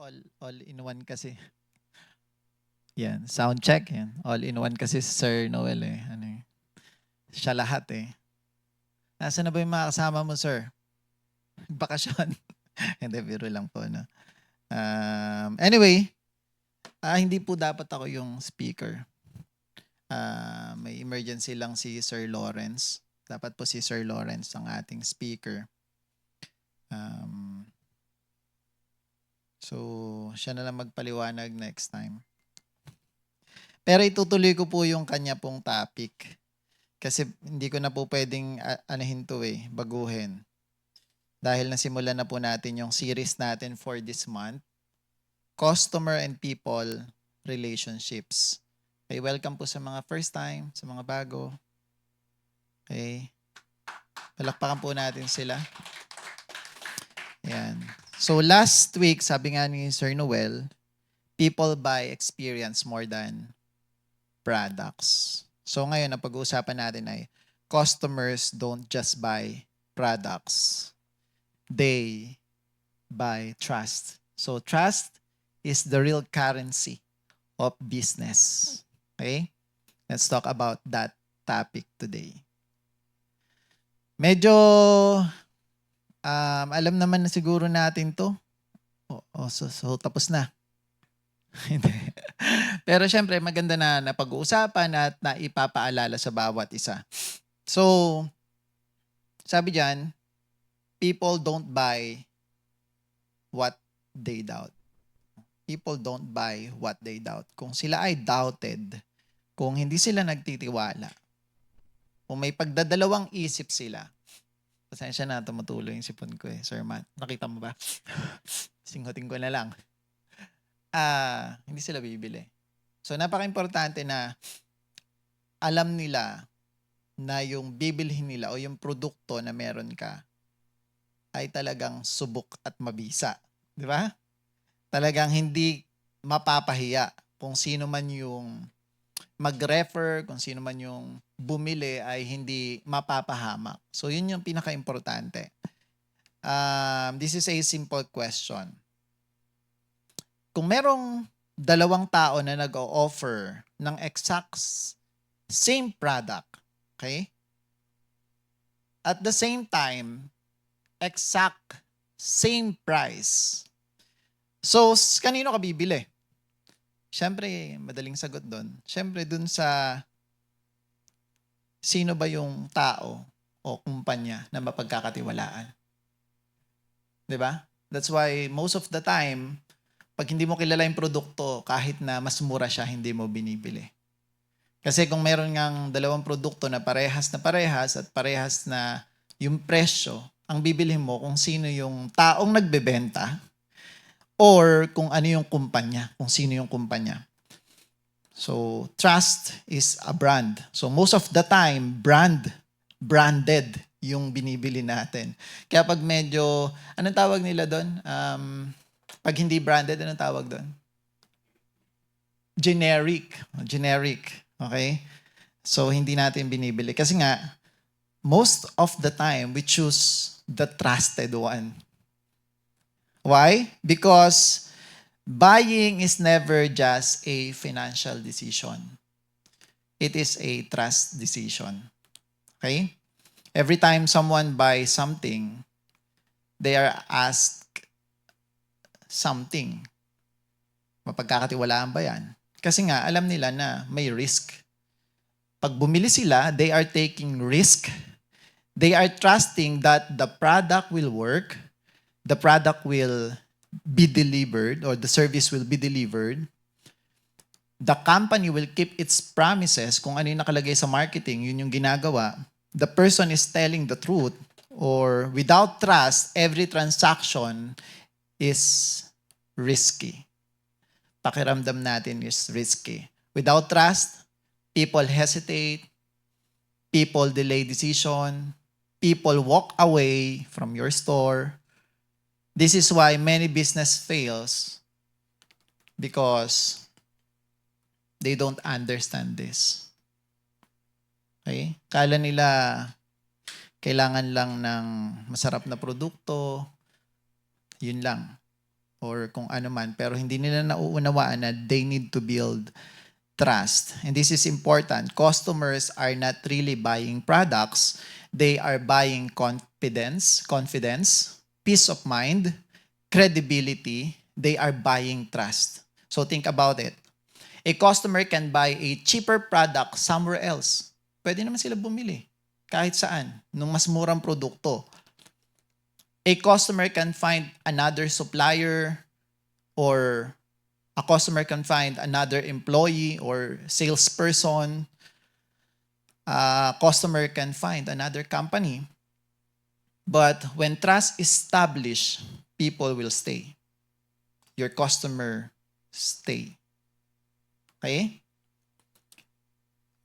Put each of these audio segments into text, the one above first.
All in one kasi. Yan, sound check yan. All in one kasi si Sir Noel eh. Ano eh. Siya lahat eh. Nasaan na ba yung mga kasama mo, sir? Bakasyon. Hindi, biro lang po, no? Anyway, hindi po dapat ako yung speaker. May emergency lang si Sir Lawrence. Dapat po si Sir Lawrence ang ating speaker. So, siya na lang magpaliwanag next time. Pero itutuloy ko po yung kanya pong topic. Kasi hindi ko na po pwedeng anahin to eh, baguhin. Dahil nasimulan na po natin yung series natin for this month. Customer and People Relationships. Okay, welcome po sa mga first time, sa mga bago. Okay. Palakpakan po natin sila. Yan. So last week, sabi nga ni Sir Noel, people buy experience more than products. So ngayon, ang pag-uusapan natin ay customers don't just buy products. They buy trust. So trust is the real currency of business. Okay? Let's talk about that topic today. Medyo alam naman na siguro natin to. So tapos na. Hindi. Pero syempre, maganda na napag-uusapan at naipapaalala sa bawat isa. So, sabi dyan, people don't buy what they doubt. People don't buy what they doubt. Kung sila ay doubted, kung hindi sila nagtitiwala, kung may pagdadalawang isip sila, pasensya na, tumutuloy yung sipon ko eh, Sir Matt. Nakita mo ba? Singhutin ko na lang. Hindi sila bibili. So, napaka-importante na alam nila na yung bibilhin nila o yung produkto na meron ka ay talagang subok at mabisa. Di ba? Talagang hindi mapapahiya kung sino man yung mag-refer, kung sino man yung bumili ay hindi mapapahamak. So, yun yung pinaka-importante. This is a simple question. Kung merong dalawang tao na nag-o-offer ng exact same product, okay? At the same time, exact same price. So, kanino ka bibili? Siyempre, madaling sagot doon. Siyempre, doon sa sino ba yung tao o kumpanya na mapagkakatiwalaan. 'Di ba? That's why most of the time, pag hindi mo kilala yung produkto, kahit na mas mura siya, hindi mo binibili. Kasi kung meron ngang dalawang produkto na parehas at parehas na yung presyo, ang bibilhin mo kung sino yung taong nagbebenta or kung ano yung kumpanya, kung sino yung kumpanya. So, trust is a brand. So, most of the time, branded yung binibili natin. Kaya pag medyo, anong tawag nila doon? Pag hindi branded, anong tawag doon? Generic. Okay? So, hindi natin binibili. Kasi nga, most of the time, we choose the trusted one. Why? Because buying is never just a financial decision. It is a trust decision. Okay? Every time someone buys something, they are asked something. Mapagkakatiwalaan ba yan? Kasi nga, alam nila na may risk. Pag bumili sila, they are taking risk. They are trusting that the product will work, the product will be delivered, or the service will be delivered. The company will keep its promises. Kung ano yung nakalagay sa marketing, yun yung ginagawa. The person is telling the truth, or without trust, every transaction is risky. Pakiramdam natin is risky. Without trust, people hesitate, people delay decision, people walk away from your store. This is why many business fails, because they don't understand this. Okay? Kala nila kailangan lang ng masarap na produkto, yun lang. or kung ano man, pero hindi nila nauunawaan na they need to build trust. And this is important. Customers are not really buying products. They are buying confidence, peace of mind, credibility. They are buying trust. So think about it. A customer can buy a cheaper product somewhere else. Pwede naman sila bumili kahit saan, nung mas murang produkto. A customer can find another supplier, or a customer can find another employee or salesperson. A customer can find another company. But when trust is established, people will stay. Your customer stay. Okay?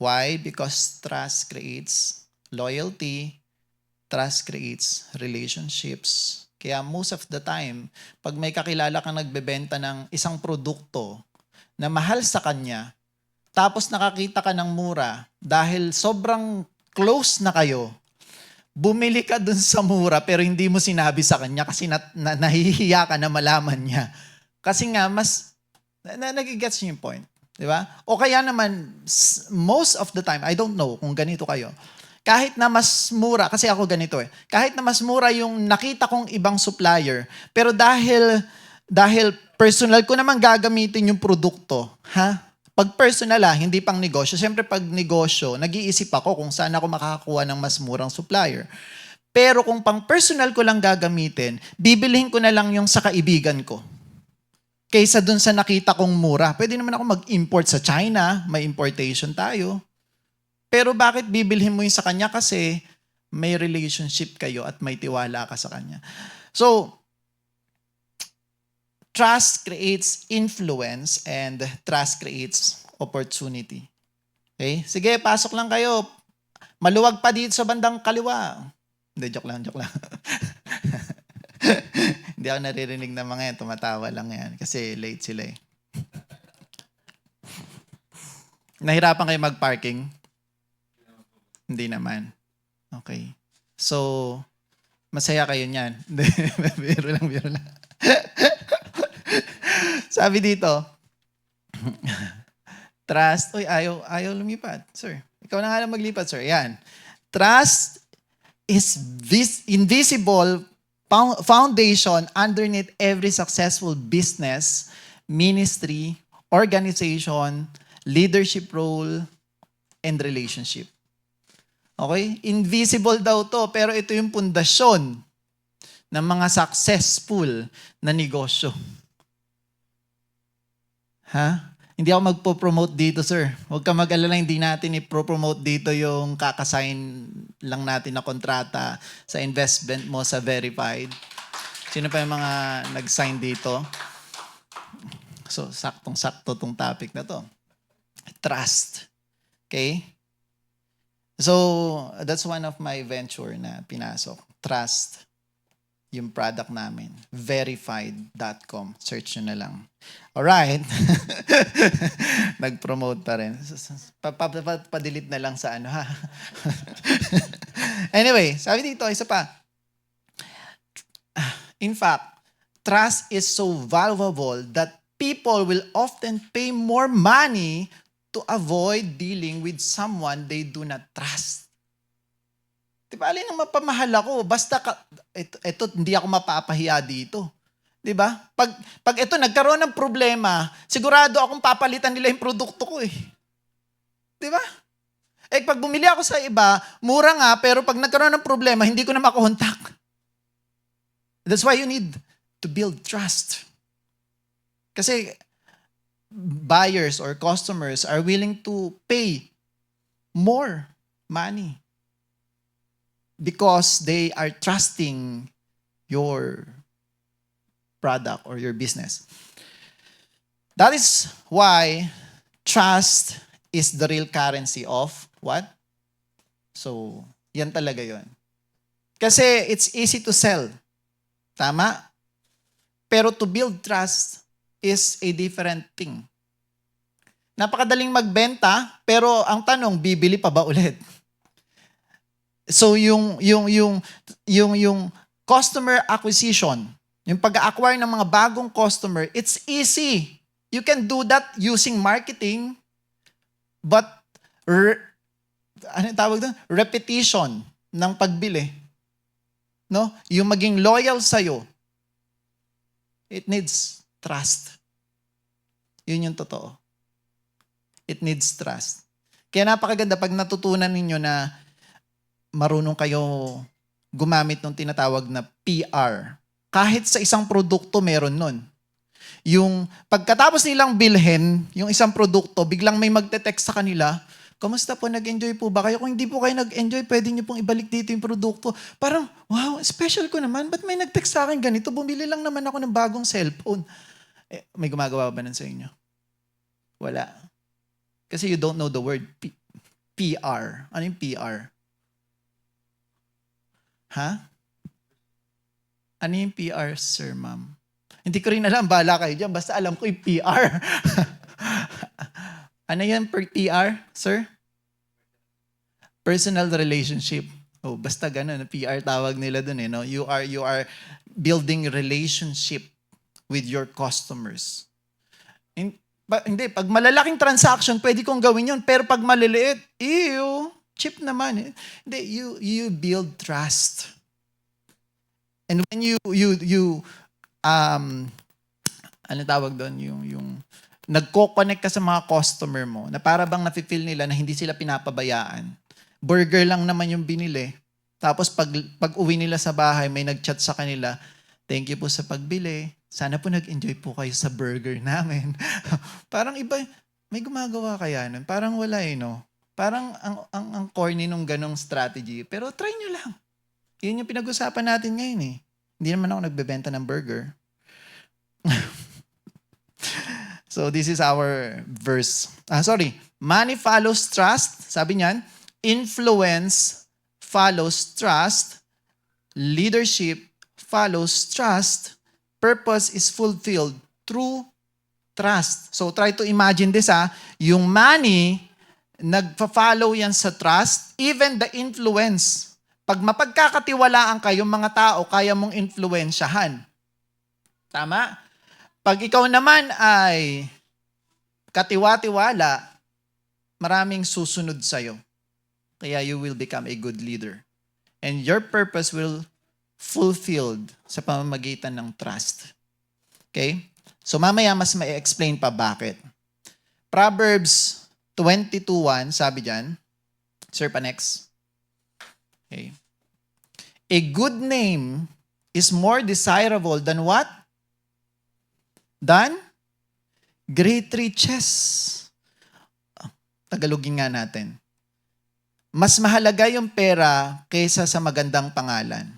Why? Because trust creates loyalty. Trust creates relationships. Kaya most of the time, pag may kakilala kang nagbebenta ng isang produkto na mahal sa kanya, tapos nakakita ka ng mura, dahil sobrang close na kayo, bumili ka dun sa mura pero hindi mo sinabi sa kanya kasi nahihiya ka na malaman niya. Kasi nga, mas, nagigets niyo yung point. Di ba? O kaya naman, most of the time, I don't know kung ganito kayo, kahit na mas mura, kasi ako ganito kahit na mas mura yung nakita kong ibang supplier, pero dahil personal ko naman gagamitin yung produkto, pag personal hindi pang negosyo, siyempre pag negosyo, nag-iisip ako kung saan ako makakakuha ng mas murang supplier. Pero kung pang personal ko lang gagamitin, bibilihin ko na lang yung sa kaibigan ko. Kaysa dun sa nakita kong mura. Pwede naman ako mag-import sa China, may importation tayo. Pero bakit bibilhin mo yung sa kanya? Kasi may relationship kayo at may tiwala ka sa kanya. So, trust creates influence and trust creates opportunity. Okay? Sige, pasok lang kayo. Maluwag pa dito sa bandang kaliwa. Hindi, joke lang. Hindi ako naririnig ng mga yan. Tumatawa lang yan. Kasi late sila Nahirapan kayo mag-parking? Hindi naman. Okay. So, masaya kayo niyan. Biro lang. Sabi dito, trust, ayaw lumipat, sir. Ikaw na nga lang maglipat, sir. Yan. Trust is invisible foundation underneath every successful business, ministry, organization, leadership role, and relationship. Okay? Invisible daw to, pero ito yung pundasyon ng mga successful na negosyo. Hindi ako magpo-promote dito, sir. Huwag ka mag-alala, hindi natin i-promote dito yung kakasign lang natin na kontrata sa investment mo sa Verified. Sino pa yung mga nag-sign dito? So, saktong-sakto tong topic na to. Trust. Okay? So, that's one of my venture na pinasok. Trust. Yung product namin. Verified.com. Search nyo na lang. Alright. Nag-promote pa rin. Pa-delete na lang sa ano, ha? Anyway, sabi dito, isa pa. In fact, trust is so valuable that people will often pay more money to avoid dealing with someone they do not trust. Diba, alin ang mapamahal ako? Basta, ito, hindi ako mapapahiya dito. Diba? Pag ito, nagkaroon ng problema, sigurado akong papalitan nila yung produkto ko Diba? Pag bumili ako sa iba, mura nga, pero pag nagkaroon ng problema, hindi ko na makontak. That's why you need to build trust. Kasi, buyers or customers are willing to pay more money because they are trusting your product or your business. That is why trust is the real currency of what? So, yan talaga yon. Kasi it's easy to sell. Tama? Pero to build trust is a different thing. Napakadaling magbenta, pero ang tanong, bibili pa ba ulit? So yung customer acquisition, Yung pag-acquire ng mga bagong customer, it's easy. You can do that using marketing, but ano tawag doon? Repetition ng pagbili. No? Yung maging loyal sa'yo, it needs trust. Yun yung totoo. It needs trust. Kaya napakaganda pag natutunan ninyo na marunong kayo gumamit ng tinatawag na PR. Kahit sa isang produkto meron nun. Yung pagkatapos nilang bilhin, yung isang produkto, biglang may magte-text sa kanila, "Kamusta po? Nag-enjoy po ba kayo? Kung hindi po kayo nag-enjoy, pwede niyo pong ibalik dito yung produkto." Parang, wow, special ko naman. Ba't may nag-text sa akin ganito? Bumili lang naman ako ng bagong cellphone. May gumagawa ba nun sa inyo? Wala. Kasi you don't know the word PR. Ano yung PR? Ha? Ano yung PR, sir, ma'am? Hindi ko rin alam. Bahala kayo dyan. Basta alam ko yung PR. Ano yan per PR, sir? Personal relationship. Oh, basta ganun. PR tawag nila dun eh. No? You are building relationship with your customers. Hindi, pag malalaking transaction, pwede kong gawin yun. Pero pag maliliit, cheap naman. Hindi, you build trust. And when you ano tawag doon, yung nagko-connect ka sa mga customer mo, na para bang nafe-feel nila na hindi sila pinapabayaan. Burger lang naman yung binili. Tapos pag uwi nila sa bahay, may nag-chat sa kanila, "Thank you po sa pagbili. Sana po nag-enjoy po kayo sa burger namin." Parang iba, may gumagawa kaya nun? Parang wala no? Parang ang corny nung ganong strategy. Pero try nyo lang. Yun yung pinag-usapan natin ngayon eh. Hindi naman ako nagbebenta ng burger. So this is our verse. Money follows trust. Sabi niyan, influence follows trust. Leadership follows trust. Purpose is fulfilled through trust. So try to imagine this yung money, nagpa-follow yan sa trust, even the influence. Pag mapagkakatiwalaan kayong mga tao, kaya mong influensyahan. Tama? Pag ikaw naman ay katiwa-tiwala, maraming susunod sa'yo. Kaya you will become a good leader. And your purpose will fulfilled sa pamamagitan ng trust. Okay? So mamaya mas ma-explain pa bakit. Proverbs 22:1, sabi dyan. Sir, pa next. Okay. A good name is more desirable than what? Than great riches. Tagalogin nga natin. Mas mahalaga yung pera kaysa sa magandang pangalan.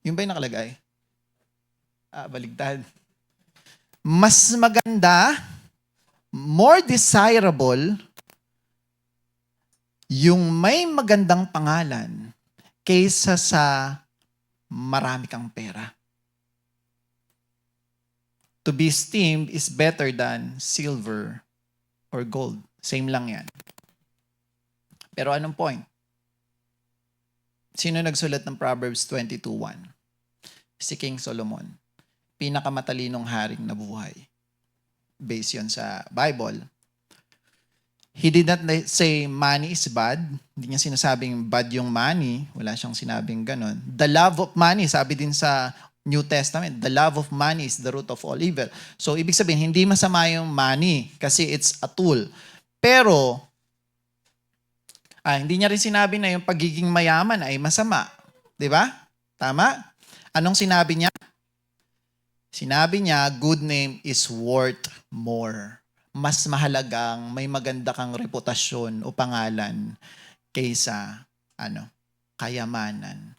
Yung ba yung nakalagay? Baligtad. Mas maganda, more desirable, yung may magandang pangalan kaysa sa marami kang pera. To be esteemed is better than silver or gold. Same lang yan. Pero anong point? Sino nagsulat ng Proverbs 22:1? Si King Solomon. Pinakamatalinong haring nabuhay. Based yun sa Bible. He did not say money is bad. Hindi niya sinasabing bad yung money. Wala siyang sinabing ganon. The love of money, sabi din sa New Testament, the love of money is the root of all evil. So, ibig sabihin, hindi masama yung money kasi it's a tool. Pero, hindi niya rin sinabi na yung pagiging mayaman ay masama. Di ba? Tama? Anong sinabi niya? Sinabi niya, good name is worth more. Mas mahalagang may maganda kang reputasyon o pangalan kaysa kayamanan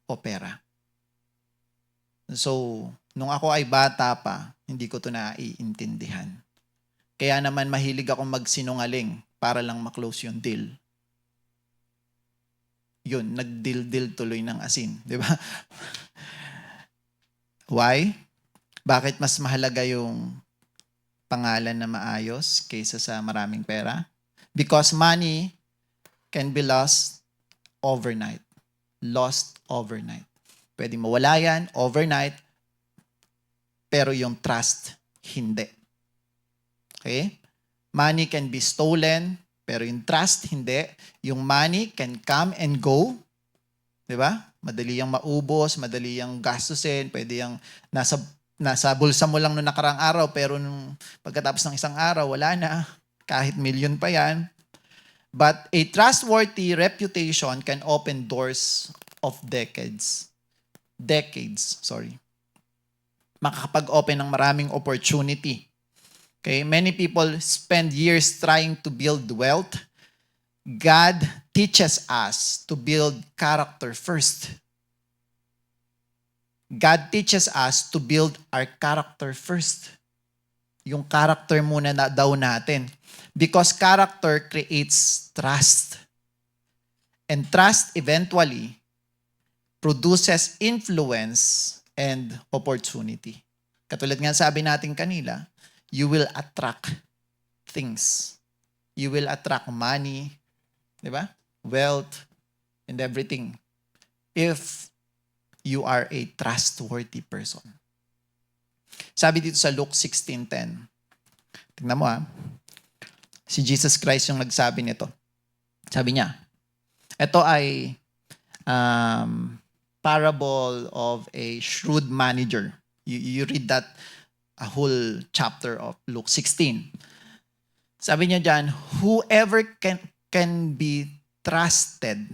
o pera. So, nung ako ay bata pa, hindi ko ito naiintindihan. Kaya naman mahilig akong magsinungaling para lang maklose yung deal. Yun, nag-deal tuloy ng asin. Di ba? Why? Bakit mas mahalaga yung pangalan na maayos kaysa sa maraming pera? Because money can be lost overnight. Lost overnight. Pwede mawala yan overnight, pero yung trust, hindi. Okay? Money can be stolen, pero yung trust, hindi. Yung money can come and go. Diba? Madali yung maubos, madali yung gastusin, pwede yung nasa bulsa mo lang noong nakarang araw, pero nung pagkatapos ng isang araw, wala na. Kahit milyon pa yan. But a trustworthy reputation can open doors of decades. Makakapag-open ng maraming opportunity. Okay? Many people spend years trying to build wealth. God teaches us to build character first. God teaches us to build our character first. Yung character muna na daw natin. Because character creates trust. And trust eventually produces influence and opportunity. Katulad nga sabi natin kanila, you will attract things. You will attract money, di ba? Wealth, and everything. If you are a trustworthy person. Sabi dito sa Luke 16:10. Tingnan mo Si Jesus Christ yung nagsabi nito. Sabi niya, ito ay parable of a shrewd manager. You read that a whole chapter of Luke 16. Sabi niya dyan, whoever can be trusted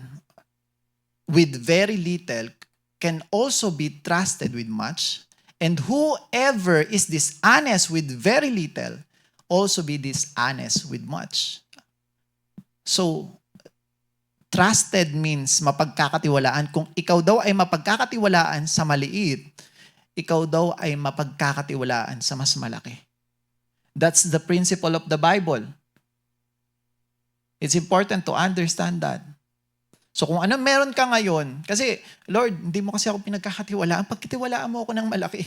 with very little can also be trusted with much. And whoever is dishonest with very little also be dishonest with much. So, trusted means mapagkakatiwalaan. Kung ikaw daw ay mapagkakatiwalaan sa maliit, ikaw daw ay mapagkakatiwalaan sa mas malaki. That's the principle of the Bible. It's important to understand that. So kung ano meron ka ngayon, kasi Lord, hindi mo kasi ako pinagkakatiwalaan, pagkatiwalaan mo ako ng malaki.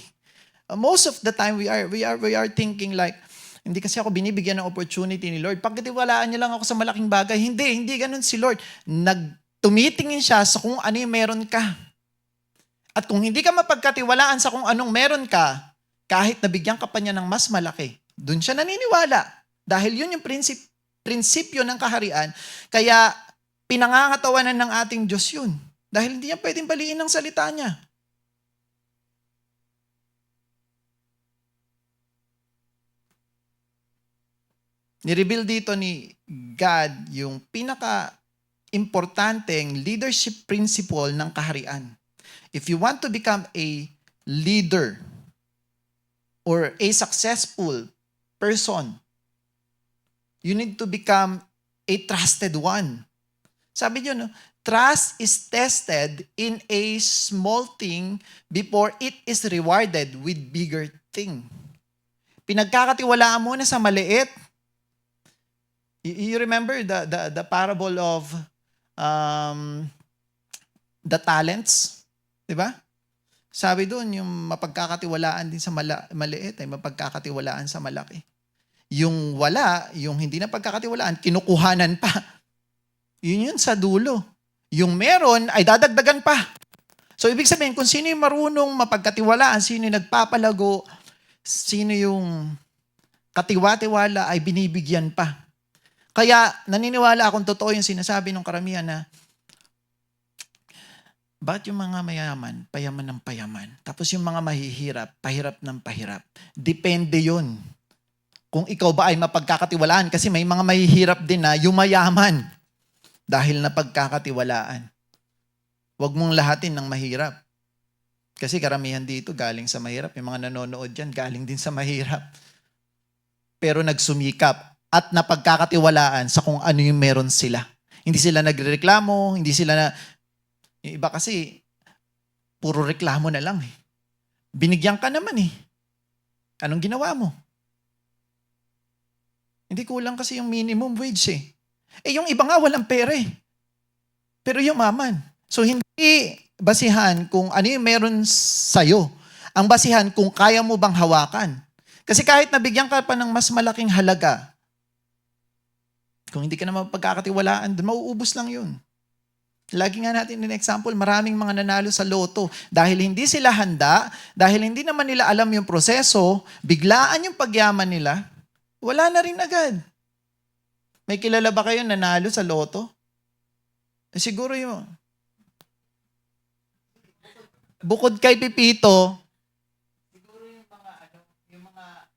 Most of the time we are thinking like, hindi kasi ako binibigyan ng opportunity ni Lord. Pagkatiwalaan niya lang ako sa malaking bagay. Hindi ganun si Lord. Tumitingin siya sa kung ano yung meron ka. At kung hindi ka mapagkatiwalaan sa kung anong meron ka, kahit nabigyan ka pa niya ng mas malaki, dun siya naniniwala. Dahil yun yung prinsipyo ng kaharian. Kaya pinangangatawanan ng ating Diyos yun. Dahil hindi niya pwedeng baliin ng salita niya. Nireveal dito ni God yung pinaka-importanteng leadership principle ng kaharian. If you want to become a leader or a successful person, you need to become a trusted one. Sabi niyo, trust is tested in a small thing before it is rewarded with bigger thing. Pinagkakatiwalaan mo na sa maliit. You remember the parable of the talents? Diba? Sabi doon, yung mapagkakatiwalaan din sa maliit ay mapagkakatiwalaan sa malaki. Yung wala, yung hindi na pagkakatiwalaan, kinukuhanan pa. Yun sa dulo. Yung meron ay dadagdagan pa. So ibig sabihin, kung sino yung marunong mapagkatiwalaan, sino yung nagpapalago, sino yung katiwa-tiwala ay binibigyan pa. Kaya naniniwala akong totoo yung sinasabi ng karamihan na bakit yung mga mayaman, payaman ng payaman? Tapos yung mga mahihirap, pahirap ng pahirap. Depende yun. Kung ikaw ba ay mapagkakatiwalaan, kasi may mga mahihirap din na yumayaman dahil na pagkakatiwalaan. Huwag mong lahatin ng mahirap. Kasi karamihan dito galing sa mahirap. Yung mga nanonood dyan, galing din sa mahirap. Pero nagsumikap at napagkakatiwalaan sa kung ano yung meron sila. Hindi sila nagrereklamo, hindi sila na... Yung iba kasi, puro reklamo na lang. Binigyan ka naman Anong ginawa mo? Hindi kulang kasi yung minimum wage yung iba nga walang pera Pero yumaman. So hindi basihan kung ano yung meron sa'yo. Ang basihan kung kaya mo bang hawakan. Kasi kahit nabigyan ka pa ng mas malaking halaga, kung hindi ka naman pagkakatiwalaan, mauubos lang yun. Lagi nga natin in example, maraming mga nanalo sa loto. Dahil hindi sila handa, dahil hindi naman nila alam yung proseso, biglaan yung pagyaman nila, wala na rin agad. May kilala ba kayo nanalo sa loto? Siguro yung bukod kay Pipito, siguro yung mga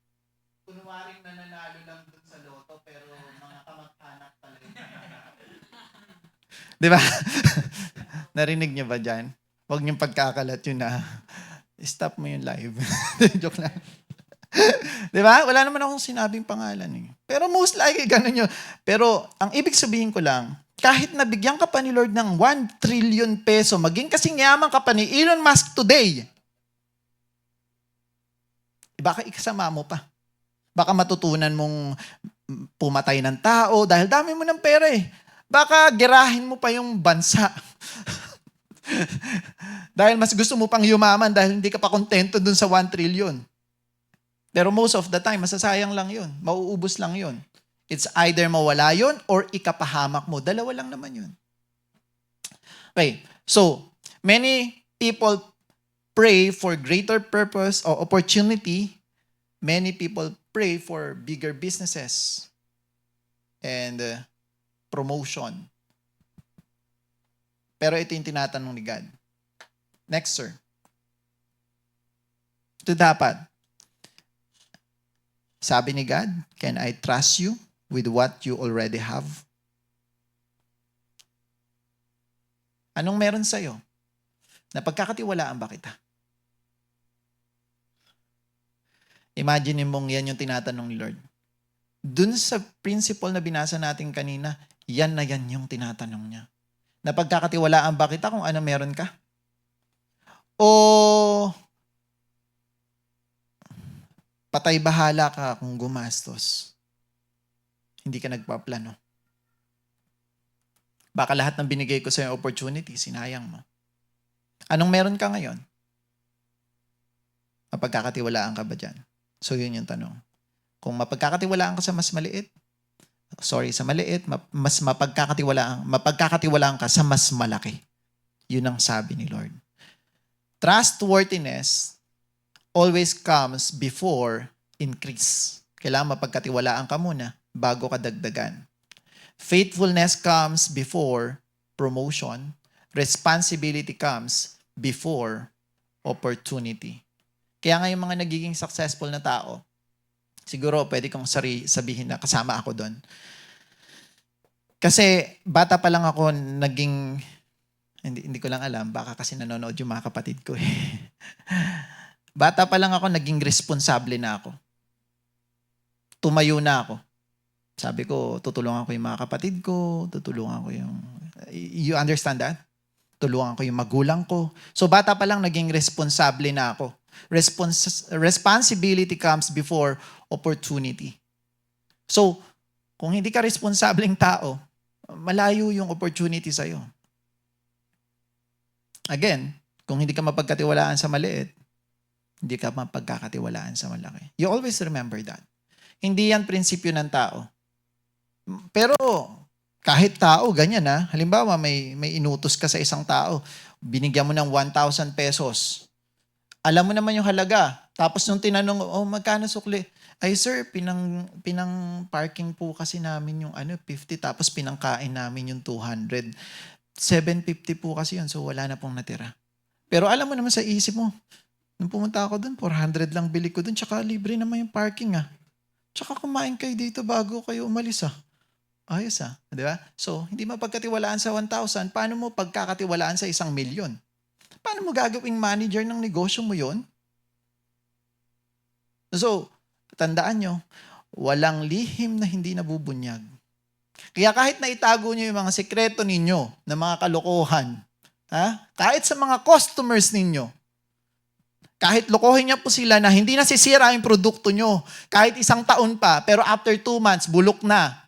kunwaring nananalo lang dun sa loto, pero mga kamag-anak talaga. Di ba? Narinig niyo ba dyan? Huwag niyong pagkakalat yun na stop mo yung live. Joke lang. Di ba? Wala naman akong sinabing pangalan eh. Pero most likely, ganun yun. Pero ang ibig sabihin ko lang, kahit nabigyan ka pa ni Lord ng 1 trillion peso, maging kasing yaman ka pa ni Elon Musk today, baka ikasama mo pa. Baka matutunan mong pumatay ng tao dahil dami mo ng pera eh. Baka girahin mo pa yung bansa. Dahil mas gusto mo pang yumaman dahil hindi ka pa kontento dun sa 1 trillion. Pero most of the time, masasayang lang yun. Mauubos lang yun. It's either mawala yun or ikapahamak mo. Dalawa lang naman yun. Okay, so many people pray for greater purpose or opportunity. Many people pray for bigger businesses and promotion. Pero ito yung tinatanong ni God. Next, sir. Ito dapat. Sabi ni God, can I trust you with what you already have? Anong meron sa'yo? Napagkakatiwalaan ba kita? Imagine mong yan yung tinatanong ni Lord. Dun sa principle na binasa natin kanina, yan na yan yung tinatanong niya. Napagkakatiwalaan ba kita kung ano meron ka? O patay bahala ka kung gumastos? Hindi ka nagpaplano. Baka lahat ng binigay ko sa iyo opportunity, sinayang mo. Anong meron ka ngayon? Mapagkakatiwalaan ka ba dyan? So yun yung tanong. Kung mapagkakatiwalaan ka sa mas maliit, mas mapagkakatiwalaan ka sa mas malaki. Yun ang sabi ni Lord. Trustworthiness always comes before increase. Kailangan mapagkatiwalaan ka muna bago ka dagdagan. Faithfulness comes before promotion. Responsibility comes before opportunity. Kaya nga yung mga nagiging successful na tao, siguro pwede kong sabihin na kasama ako doon. Kasi bata pa lang ako naging, hindi ko lang alam, baka kasi nanonood yung mga kapatid ko eh. Bata pa lang ako, naging responsable na ako. Tumayo na ako. Sabi ko, tutulungan ko yung mga kapatid ko, you understand that? Tulungan ko yung magulang ko. So bata pa lang, naging responsable na ako. Responsibility comes before opportunity. So, kung hindi ka responsableng tao, malayo yung opportunity sa'yo. Again, kung hindi ka mapagkatiwalaan sa maliit, hindi ka mapagkakatiwalaan sa malaki. You always remember that. Hindi yan prinsipyo ng tao. Pero, kahit tao, ganyan ha. Halimbawa, may inutos ka sa isang tao, binigyan mo ng 1,000 pesos. Alam mo naman yung halaga. Tapos nung tinanong, magkano sukli? Ay sir, pinang parking po kasi namin yung 50, tapos pinangkain namin yung 200. 750 po kasi yun, so wala na pong natira. Pero alam mo naman sa isip mo, nung pumunta ako dun, 400 lang bili ko dun, tsaka libre naman yung parking ah. Tsaka kumain kayo dito bago kayo umalis ah. Ayos ah, di ba? So, hindi mapagkatiwalaan sa 1,000, paano mo pagkakatiwalaan sa 1,000,000? Paano mo gagawing manager ng negosyo mo yon? So, tandaan nyo, walang lihim na hindi nabubunyag. Kaya kahit na itago nyo yung mga sekreto ninyo na mga kalokohan, kahit sa mga customers ninyo, kahit lokohin niya po sila na hindi nasisira yung produkto nyo, kahit 1 taon pa, pero after 2 months, bulok na.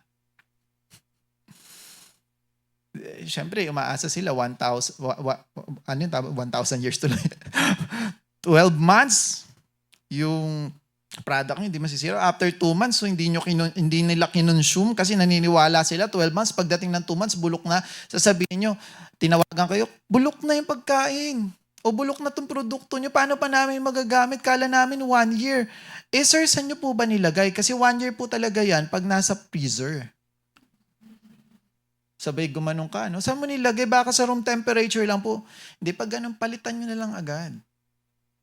Siyempre, umaasa sila 1,000 years tuloy. 12 months, yung product nyo hindi masisira. After 2 months, so hindi nila kinonsume kasi naniniwala sila. 12 months, pagdating ng 2 months, bulok na. Sasabihin nyo, tinawagan kayo, bulok na yung pagkain. O bulok na tong produkto nyo. Paano pa namin magagamit? Kala namin 1 year. Sir, saan nyo po ba nilagay? Kasi 1 year po talaga yan pag nasa freezer. Sabay gumanong ka, no? Saan mo nilagay? Baka sa room temperature lang po. Hindi, pag ganun, palitan nyo na lang agad.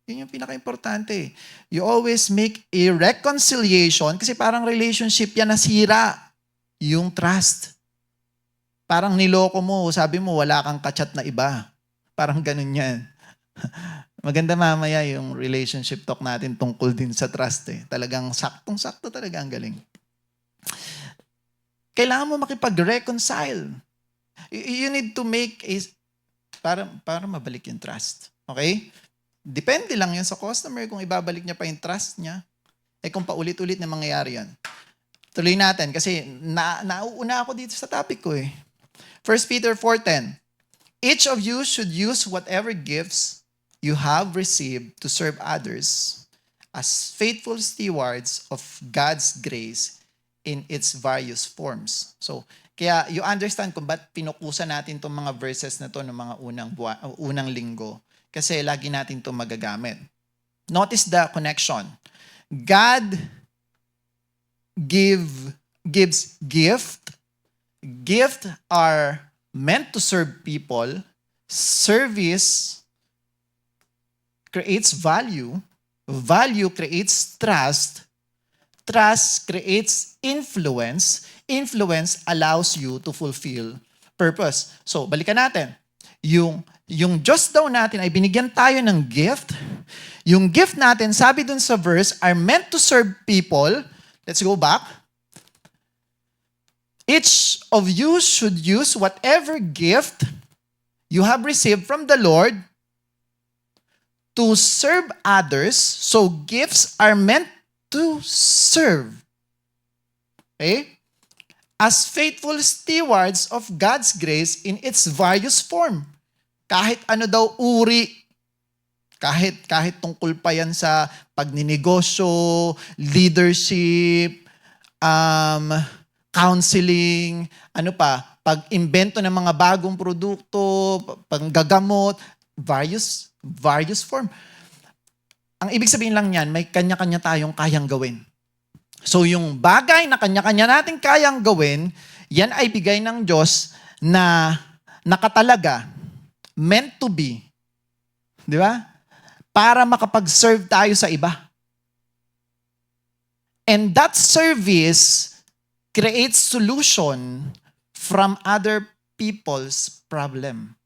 Yun yung pinaka-importante. You always make a reconciliation kasi parang relationship yan nasira. Yung trust. Parang niloko mo, sabi mo wala kang kachat na iba. Parang ganun yan. Maganda mamaya yung relationship talk natin tungkol din sa trust eh. Talagang saktong-sakto talaga ang galing. Kailangan mo makipag-reconcile. You need to make para mabalik yung trust. Okay? Depende lang yun sa customer kung ibabalik niya pa yung trust niya. Kung paulit-ulit na mangyayari yan. Tuloy natin kasi nauuna ako dito sa topic ko eh. 1 Peter 4:10. Each of you should use whatever gifts you have received to serve others as faithful stewards of God's grace in its various forms. So, kaya you understand kung ba't pinukusan natin itong mga verses na to ng mga unang linggo. Kasi lagi natin ito magagamit. Notice the connection. God gives gift. Gift are meant to serve people. Service creates value. Value creates trust. Trust creates influence. Influence allows you to fulfill purpose. So, balikan natin. Yung Diyos daw natin ay binigyan tayo ng gift. Yung gift natin, sabi dun sa verse, are meant to serve people. Let's go back. Each of you should use whatever gift you have received from the Lord to serve others. So, gifts are meant to serve. Okay? As faithful stewards of God's grace in its various form. Kahit ano daw uri, kahit tungkol pa yan sa pagninegosyo, leadership, counseling, pag-imbento ng mga bagong produkto, panggagamot, various form. Ang ibig sabihin lang niyan, may kanya-kanya tayong kayang gawin. So yung bagay na kanya-kanya natin kayang gawin, yan ay bigay ng Diyos na nakatalaga, meant to be. Di ba? Para makapag-serve tayo sa iba. And that service creates solution from other people's problem.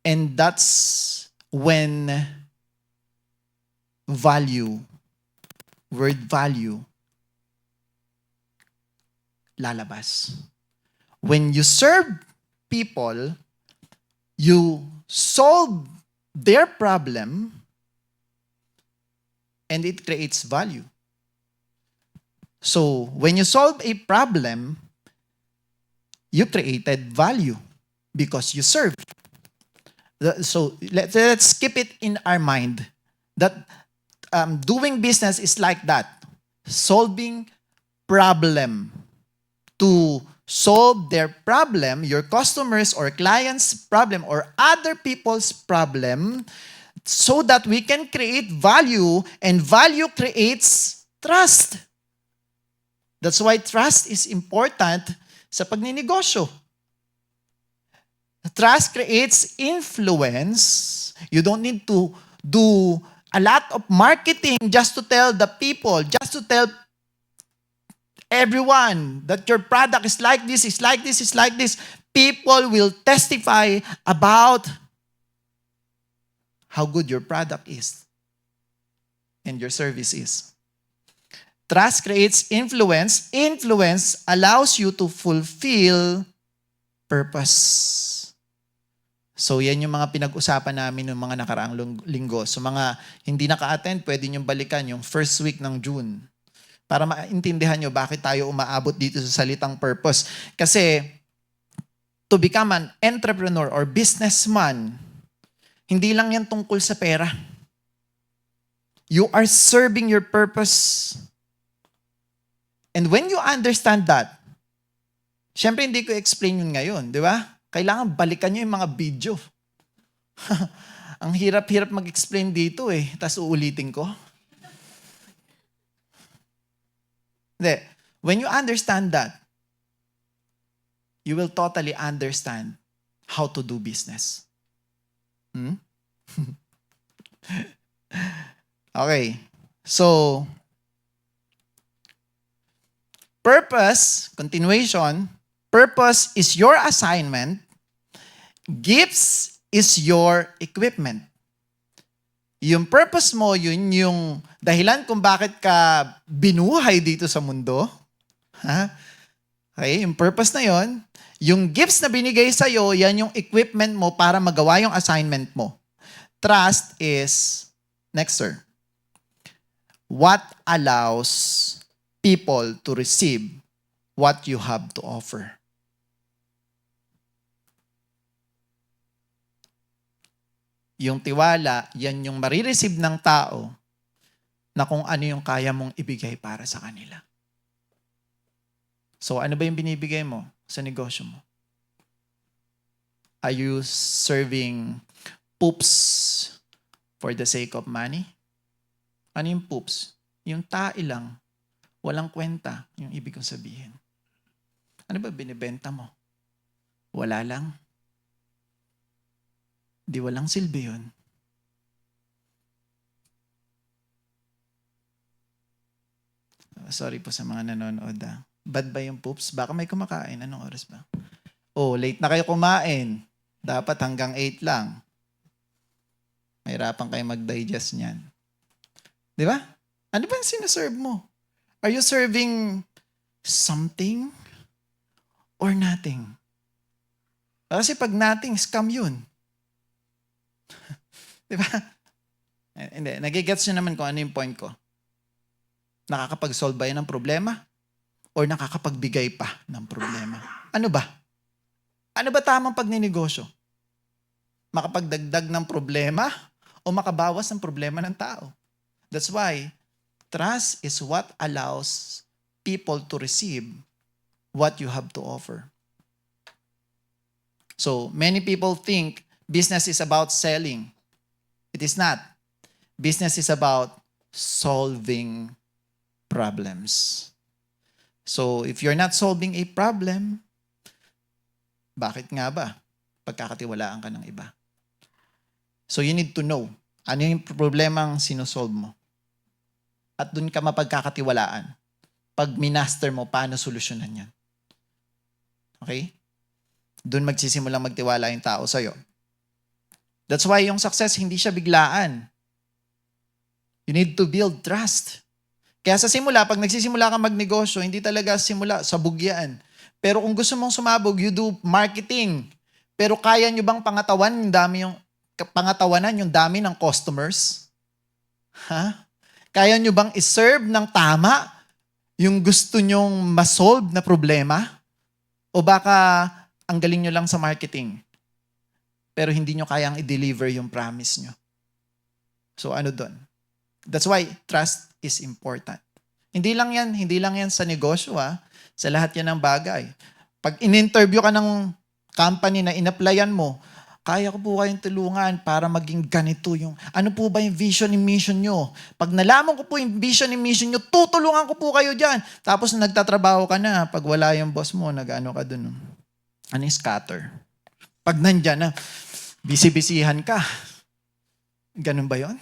And that's when word value, lalabas. When you serve people, you solve their problem, and it creates value. So, when you solve a problem, you created value because you serve. So, let's keep it in our mind that doing business is like that. Solving problem. To solve their problem, your customers or clients' problem or other people's problem, so that we can create value, and value creates trust. That's why trust is important sa pagninegosyo. Trust creates influence. You don't need to do a lot of marketing just to tell the people, just to tell everyone that your product is like this, is like this, is like this. People will testify about how good your product is and your service is. Trust creates influence. Influence allows you to fulfill purpose. So yan yung mga pinag-usapan namin ng mga nakaraang linggo. So mga hindi naka-attend, pwede nyo balikan yung first week ng June para maintindihan nyo bakit tayo umaabot dito sa salitang purpose. Kasi to become an entrepreneur or businessman, hindi lang yan tungkol sa pera. You are serving your purpose. And when you understand that, syempre hindi ko explain yun ngayon, di ba? Kailangan balikan nyo yung mga video. Ang hirap-hirap mag-explain dito eh, tapos uulitin ko. Hindi. When you understand that, you will totally understand how to do business. Okay. So, purpose, continuation, purpose is your assignment. Gifts is your equipment. Yung purpose mo, yun yung dahilan kung bakit ka binuhay dito sa mundo. Ha? Okay, yung purpose na yon. Yung gifts na binigay sa'yo, yan yung equipment mo para magawa yung assignment mo. Trust is, next sir, what allows people to receive what you have to offer. Yung tiwala, yan yung marireceive ng tao na kung ano yung kaya mong ibigay para sa kanila. So ano ba yung binibigay mo sa negosyo mo? Are you serving poops for the sake of money? Ano yung poops? Yung tae lang, walang kwenta, yung ibig kong sabihin. Ano ba binibenta mo? Wala lang. Di walang silbi yun. Sorry po sa mga nanonood. Bad ba yung poops? Baka may kumakain. Anong oras ba? Oh, late na kayo kumain. Dapat hanggang 8 lang. Mahirapan kayo mag-digest niyan. Di ba? Ano ba yung sinaserve mo? Are you serving something or nothing? Kasi pag nothing, scam yun. Di ba? Hindi. Nagigets nyo naman kung ano yung point ko. Nakakapag-solve ba yan ng problema? Or nakakapagbigay pa ng problema? Ano ba? Ano ba tamang pagninegosyo? Makapagdagdag ng problema o makabawas ng problema ng tao? That's why trust is what allows people to receive what you have to offer. So, many people think business is about selling. It is not. Business is about solving problems. So, if you're not solving a problem, bakit nga ba pagkakatiwalaan ka ng iba? So, you need to know ano yung problemang sinusolve mo. At dun ka mapagkakatiwalaan. Pag minaster mo, paano solusyonan yan? Okay? Dun magsisimulang magtiwala yung tao sa'yo. That's why yung success, hindi siya biglaan. You need to build trust. Kaya sa simula, pag nagsisimula ka magnegosyo, hindi talaga simula, sabog yan. Pero kung gusto mong sumabog, you do marketing. Pero kaya nyo bang pangatawanan yung dami ng customers? Ha? Kaya nyo bang iserve ng tama yung gusto nyong masolve na problema? O baka ang galing nyo lang sa marketing, pero hindi nyo kayang i-deliver yung promise nyo? So ano doon? That's why trust is important. Hindi lang yan sa negosyo, sa lahat yan ng bagay. Pag in-interview ka ng company na in-applyan mo, kaya ko po kayong tulungan para maging ganito yung, ano po ba yung vision and mission nyo? Pag nalaman ko po yung vision and mission nyo, tutulungan ko po kayo dyan. Tapos nagtatrabaho ka na, pag wala yung boss mo, nag-ano ka dun. Ano yung scatter? Pag nandyan na, busy-busyhan ka. Ganun ba yon?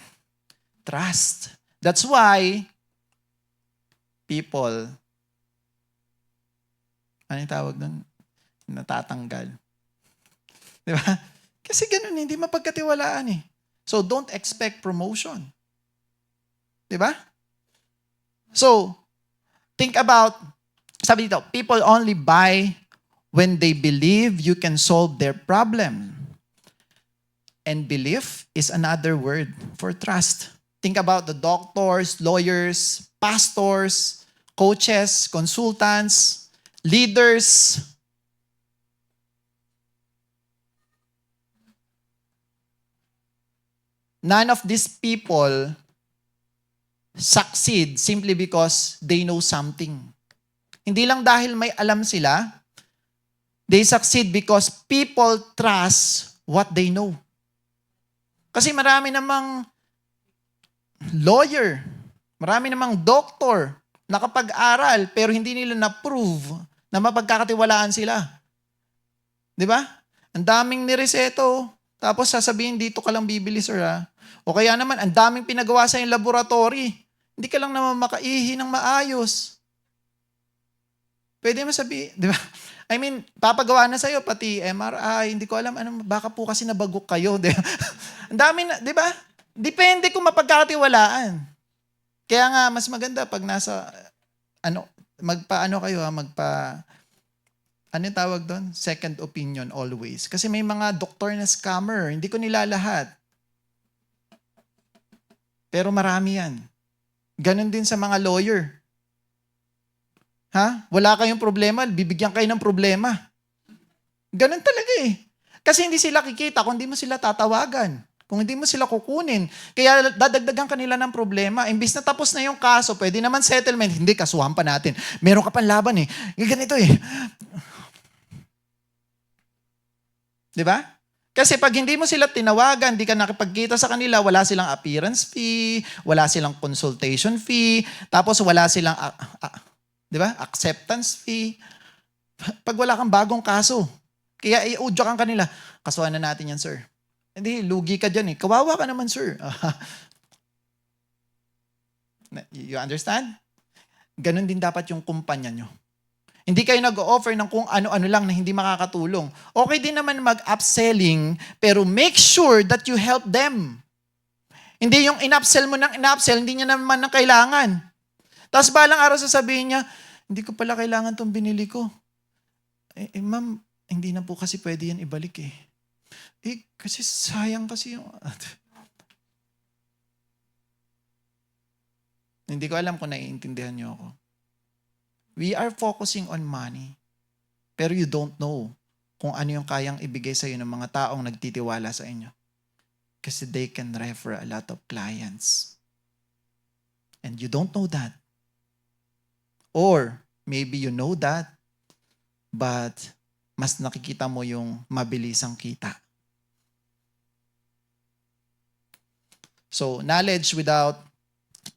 Trust. That's why people, ano yung tawag doon? Natatanggal. Di ba? Kasi ganun, hindi mapagkatiwalaan eh. So, don't expect promotion. Di ba? So, think about, sabi dito, people only buy when they believe you can solve their problem. And belief is another word for trust. Think about the doctors, lawyers, pastors, coaches, consultants, leaders. None of these people succeed simply because they know something. Hindi lang dahil may alam sila, they succeed because people trust what they know. Kasi marami namang lawyer, marami namang doctor, nakapag-aral, pero hindi nila na-prove na mapagkakatiwalaan sila. Di ba? Ang daming nireseto, tapos sasabihin, dito ka lang bibili, sir, ha? O kaya naman, ang daming pinagawa sa yung laboratory. Hindi ka lang naman makaihi ng maayos. Pwede mo sabihin, di ba? I mean, papagawa na sa'yo, pati MRI, hindi ko alam, baka po kasi nabagok kayo. Di ba? Ang dami na, di ba? Depende kung mapagkakatiwalaan. Kaya nga, mas maganda pag nasa, ano tawag doon? Second opinion always. Kasi may mga doktor na scammer, hindi ko nilalahat. Pero marami yan. Ganon din sa mga lawyer. Ha? Wala kayong problema, bibigyan kayo ng problema. Ganon talaga eh. Kasi hindi sila kikita kung hindi mo sila tatawagan. Kung hindi mo sila kukunin. Kaya dadagdagan kanila ng problema. Imbis na tapos na yung kaso, pwede naman settlement. Hindi, kasuhan pa natin. Meron ka pang laban eh. Ganito eh. Di ba? Kasi pag hindi mo sila tinawagan, hindi ka nakipagkita sa kanila, wala silang appearance fee, wala silang consultation fee, tapos wala silang di ba? Acceptance fee. Pag wala kang bagong kaso, kaya i-udyo kang kanila, kasuhan na natin yan, sir. Hindi, lugi ka dyan eh. Kawawa ka naman, sir. You understand? Ganon din dapat yung kumpanya nyo. Hindi kayo nag-offer ng kung ano-ano lang na hindi makakatulong. Okay din naman mag-upselling, pero make sure that you help them. Hindi yung in-upsell mo ng in-upsell, hindi niya naman ng kailangan. Tapos balang araw sasabihin niya, hindi ko pala kailangan itong binili ko. Ma'am, hindi na po kasi pwede yan ibalik eh. Kasi sayang kasi yung... Hindi ko alam kung naiintindihan niyo ako. We are focusing on money. Pero you don't know kung ano yung kayang ibigay sa iyo ng mga taong nagtitiwala sa inyo. Kasi they can refer a lot of clients. And you don't know that. Or maybe you know that, but mas nakikita mo yung mabilisang kita. So, knowledge without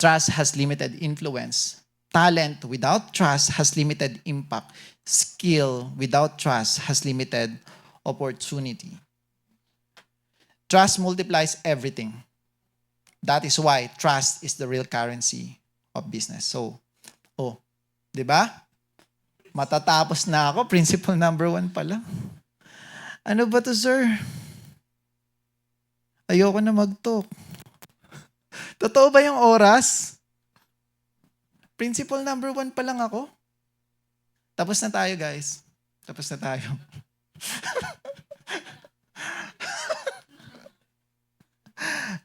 trust has limited influence. Talent without trust has limited impact. Skill without trust has limited opportunity. Trust multiplies everything. That is why trust is the real currency of business. So, di ba? Matatapos na ako. Principle number 1 pala. Ano ba to, sir? Ayoko na mag-talk. Totoo ba yung oras? Principle number 1 pa lang ako. Tapos na tayo, guys. Tapos na tayo.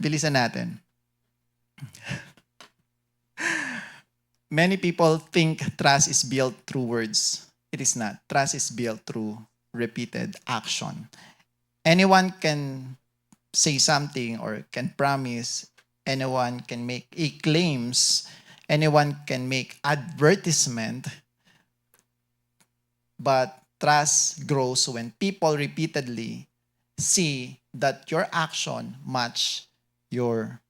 Bilisan natin. Many people think trust is built through words. It is not. Trust is built through repeated action. Anyone can say something or can promise. Anyone can make claims. Anyone can make advertisement. But trust grows when people repeatedly see that your action match your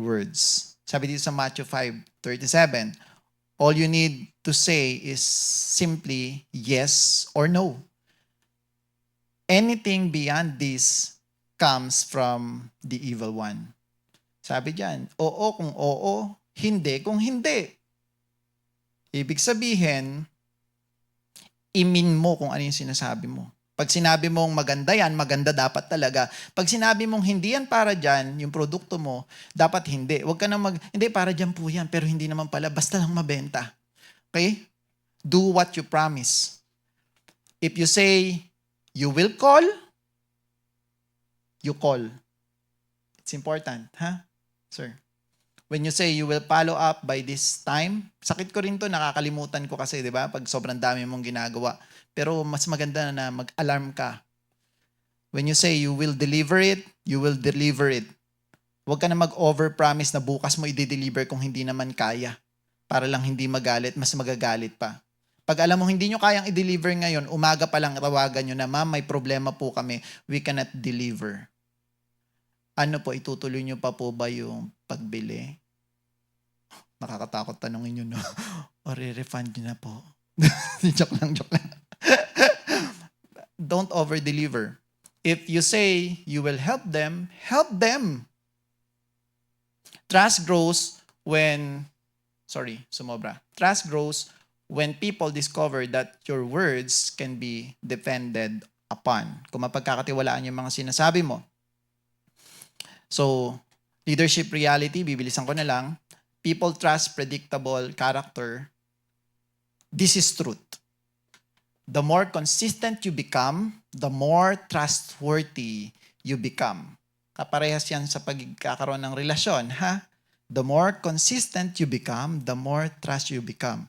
words. Sabi dito sa Matthew 5:37, all you need to say is simply yes or no. Anything beyond this comes from the evil one. Sabi diyan, oo kung oo, hindi kung hindi. Ibig sabihin, imin mo kung ano yung sinasabi mo. Pag sinabi mong maganda yan, maganda dapat talaga. Pag sinabi mong hindi yan para dyan, yung produkto mo, dapat hindi. Huwag ka na hindi para dyan po yan, pero hindi naman pala, basta lang mabenta. Okay? Do what you promise. If you say, you will call, you call. It's important, ha? Sir. When you say you will follow up by this time, sakit ko rin to, nakakalimutan ko kasi, di ba? Pag sobrang dami mong ginagawa. Pero mas maganda na mag-alarm ka. When you say you will deliver it, you will deliver it. Huwag ka na mag-overpromise na bukas mo i-deliver kung hindi naman kaya. Para lang hindi magalit, mas magagalit pa. Pag alam mo hindi nyo kayang i-deliver ngayon, umaga pa lang tawagan nyo na, ma'am, may problema po kami, we cannot deliver. Ano po, itutuloy nyo pa po ba yung pagbili? Nakakatakot tanongin nyo, no? O re-refund nyo na po. joke lang. Don't over-deliver. If you say you will help them, help them. Trust grows when when people discover that your words can be depended upon. Kung mapagkakatiwalaan yung mga sinasabi mo. So, leadership reality, bibilisan ko na lang. People trust predictable character. This is truth. The more consistent you become, the more trustworthy you become. Kaparehas yan sa pagkakaroon ng relasyon, ha? The more consistent you become, the more trust you become.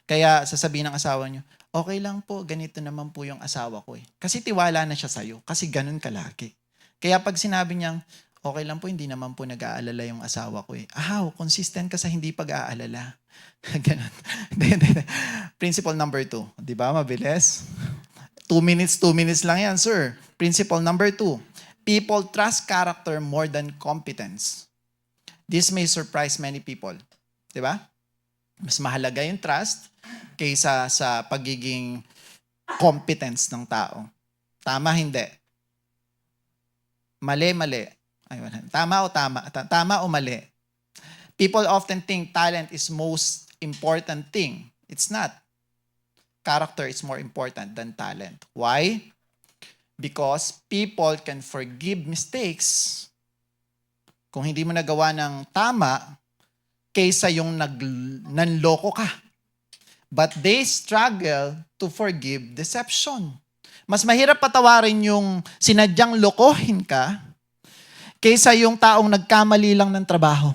Kaya sasabihin ng asawa niyo, okay lang po, ganito naman po yung asawa ko eh. Kasi tiwala na siya sa'yo, kasi ganun ka lagi. Kaya pag sinabi niyang, okay lang po, hindi naman po nag-aalala yung asawa ko eh. Consistent ka sa hindi pag-aalala. Ganun. Principle number 2. Di ba? Mabilis. 2 minutes lang yan, sir. Principle number 2. People trust character more than competence. This may surprise many people. Di ba? Mas mahalaga yung trust kaysa sa pagiging competence ng tao. Tama, hindi. Mali. Tama o mali? People often think talent is most important thing. It's not. Character is more important than talent. Why? Because people can forgive mistakes kung hindi mo nagawa ng tama kaysa yung nanloko ka. But they struggle to forgive deception. Mas mahirap patawarin yung sinadyang lokohin ka kaysa yung taong nagkamali lang ng trabaho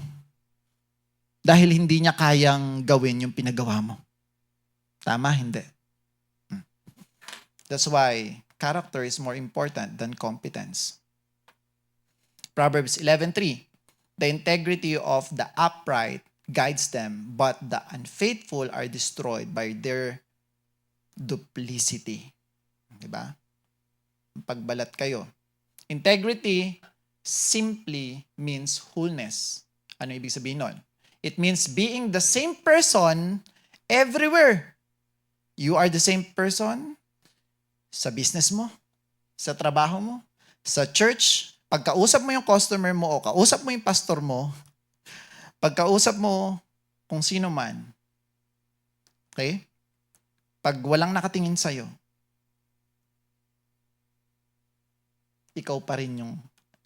dahil hindi niya kayang gawin yung pinagawa mo. Tama, hindi. That's why character is more important than competence. Proverbs 11:3. The integrity of the upright guides them, but the unfaithful are destroyed by their duplicity. Diba? Pagbalat kayo. Integrity simply means wholeness. Ano ibig sabihin nun? It means being the same person everywhere. You are the same person sa business mo, sa trabaho mo, sa church. Pagkausap mo yung customer mo o kausap mo yung pastor mo, pagkausap mo kung sino man, okay? Pag walang nakatingin sa'yo, ikaw pa rin yung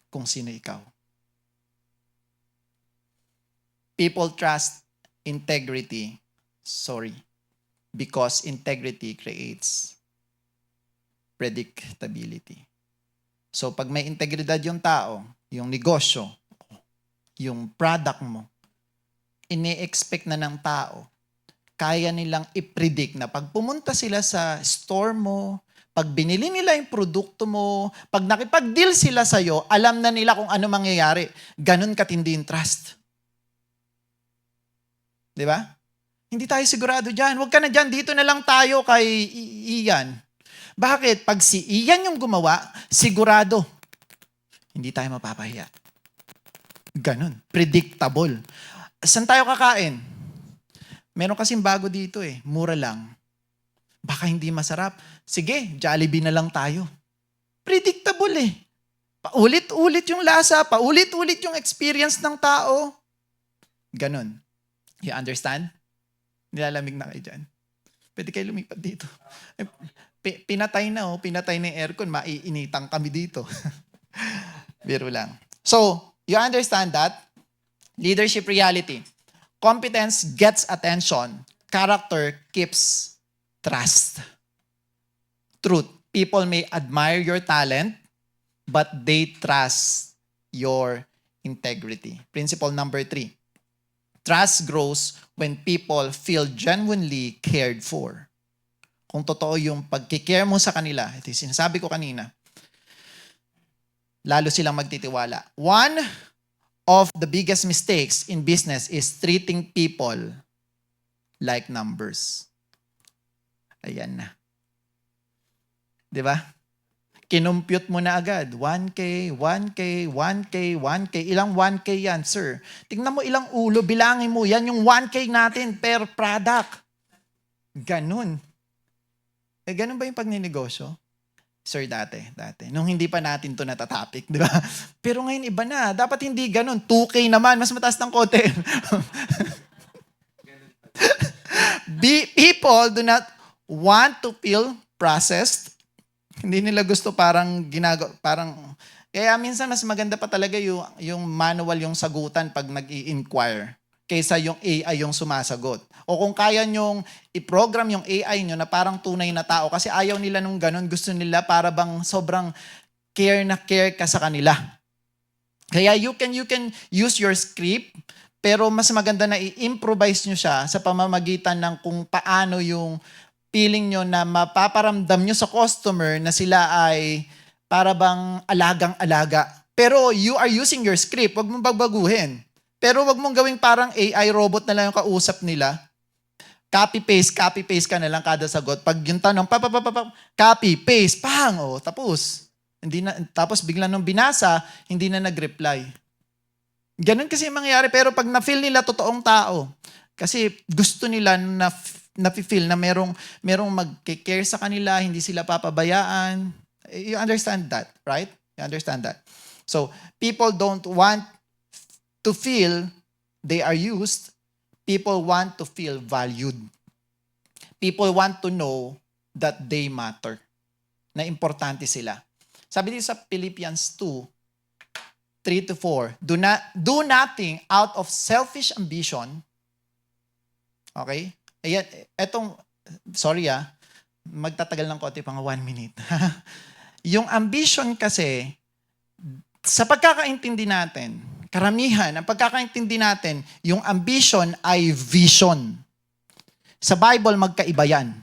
kung sino ikaw. People trust integrity, because integrity creates predictability. So pag may integridad yung tao, yung negosyo, yung product mo, ini-expect na ng tao, kaya nilang i-predict na pag pumunta sila sa store mo, pag binili nila yung produkto mo, pag nakipag-deal sila sa'yo, alam na nila kung ano mangyayari. Ganun katindi yung trust. Di ba? Hindi tayo sigurado dyan. Huwag ka na dyan. Dito na lang tayo kay Ian. Bakit? Pag si Ian yung gumawa, sigurado. Hindi tayo mapapahiya. Ganun. Predictable. Saan tayo kakain? Meron kasing bago dito eh. Mura lang. Baka hindi masarap. Sige, Jollibee na lang tayo. Predictable eh. Paulit-ulit yung lasa, paulit-ulit yung experience ng tao. Ganun. You understand? Nilalamig na kayo dyan. Pwede kayo lumipat dito. Pinatay na pinatay na yung aircon, maiinitang kami dito. Biro lang. So, you understand that? Leadership reality. Competence gets attention. Character keeps trust. Truth. People may admire your talent, but they trust your integrity. Principle number 3. Trust grows when people feel genuinely cared for. Kung totoo yung pagkikare mo sa kanila, ito yung sinasabi ko kanina, lalo silang magtitiwala. One of the biggest mistakes in business is treating people like numbers. Ayan na. 'Di ba? Kinumpute mo na agad. 1K, 1K, 1K, 1K. Ilang 1K yan, sir? Tingnan mo ilang ulo, bilangin mo. Yan yung 1K natin per product. Ganun. Ganun ba yung pagninegosyo? Sir, dati. Nung hindi pa natin to natatopic, di ba? Pero ngayon iba na. Dapat hindi ganun. 2K naman. Mas mataas ng konti. People do not want to feel processed. Hindi nila gusto parang kaya minsan mas maganda pa talaga yung manual yung sagutan pag nag-i-inquire kaysa yung AI yung sumasagot. O kung kaya nyong i-program yung AI nyo na parang tunay na tao kasi ayaw nila nung ganun, gusto nila para bang sobrang care na care ka sa kanila. Kaya you can use your script, pero mas maganda na i-improvise nyo siya sa pamamagitan ng kung paano yung feeling nyo na mapaparamdam nyo sa customer na sila ay para bang alagang-alaga. Pero you are using your script, wag mong bagbaguhin. Pero wag mong gawing parang AI robot na lang yung kausap nila. Copy-paste ka na lang kada sagot. Pag yung tanong, copy-paste, pang, tapos. Tapos bigla nung binasa, hindi na nag-reply. Ganun kasi yung mangyayari. Pero pag na-feel nila totoong tao, kasi gusto nila na-feel na merong mag-care sa kanila, hindi sila papabayaan. You understand that, right? You understand that. So, people don't want to feel they are used. People want to feel valued. People want to know that they matter. Na importante sila. Sabi dito sa Philippians 2:3-4, do nothing out of selfish ambition. Okay? Ayan, magtatagal ng konti pang 1 minute. Yung ambition kasi, sa pagkakaintindi natin, karamihan, ang pagkakaintindi natin, yung ambition ay vision. Sa Bible, magkaiba yan.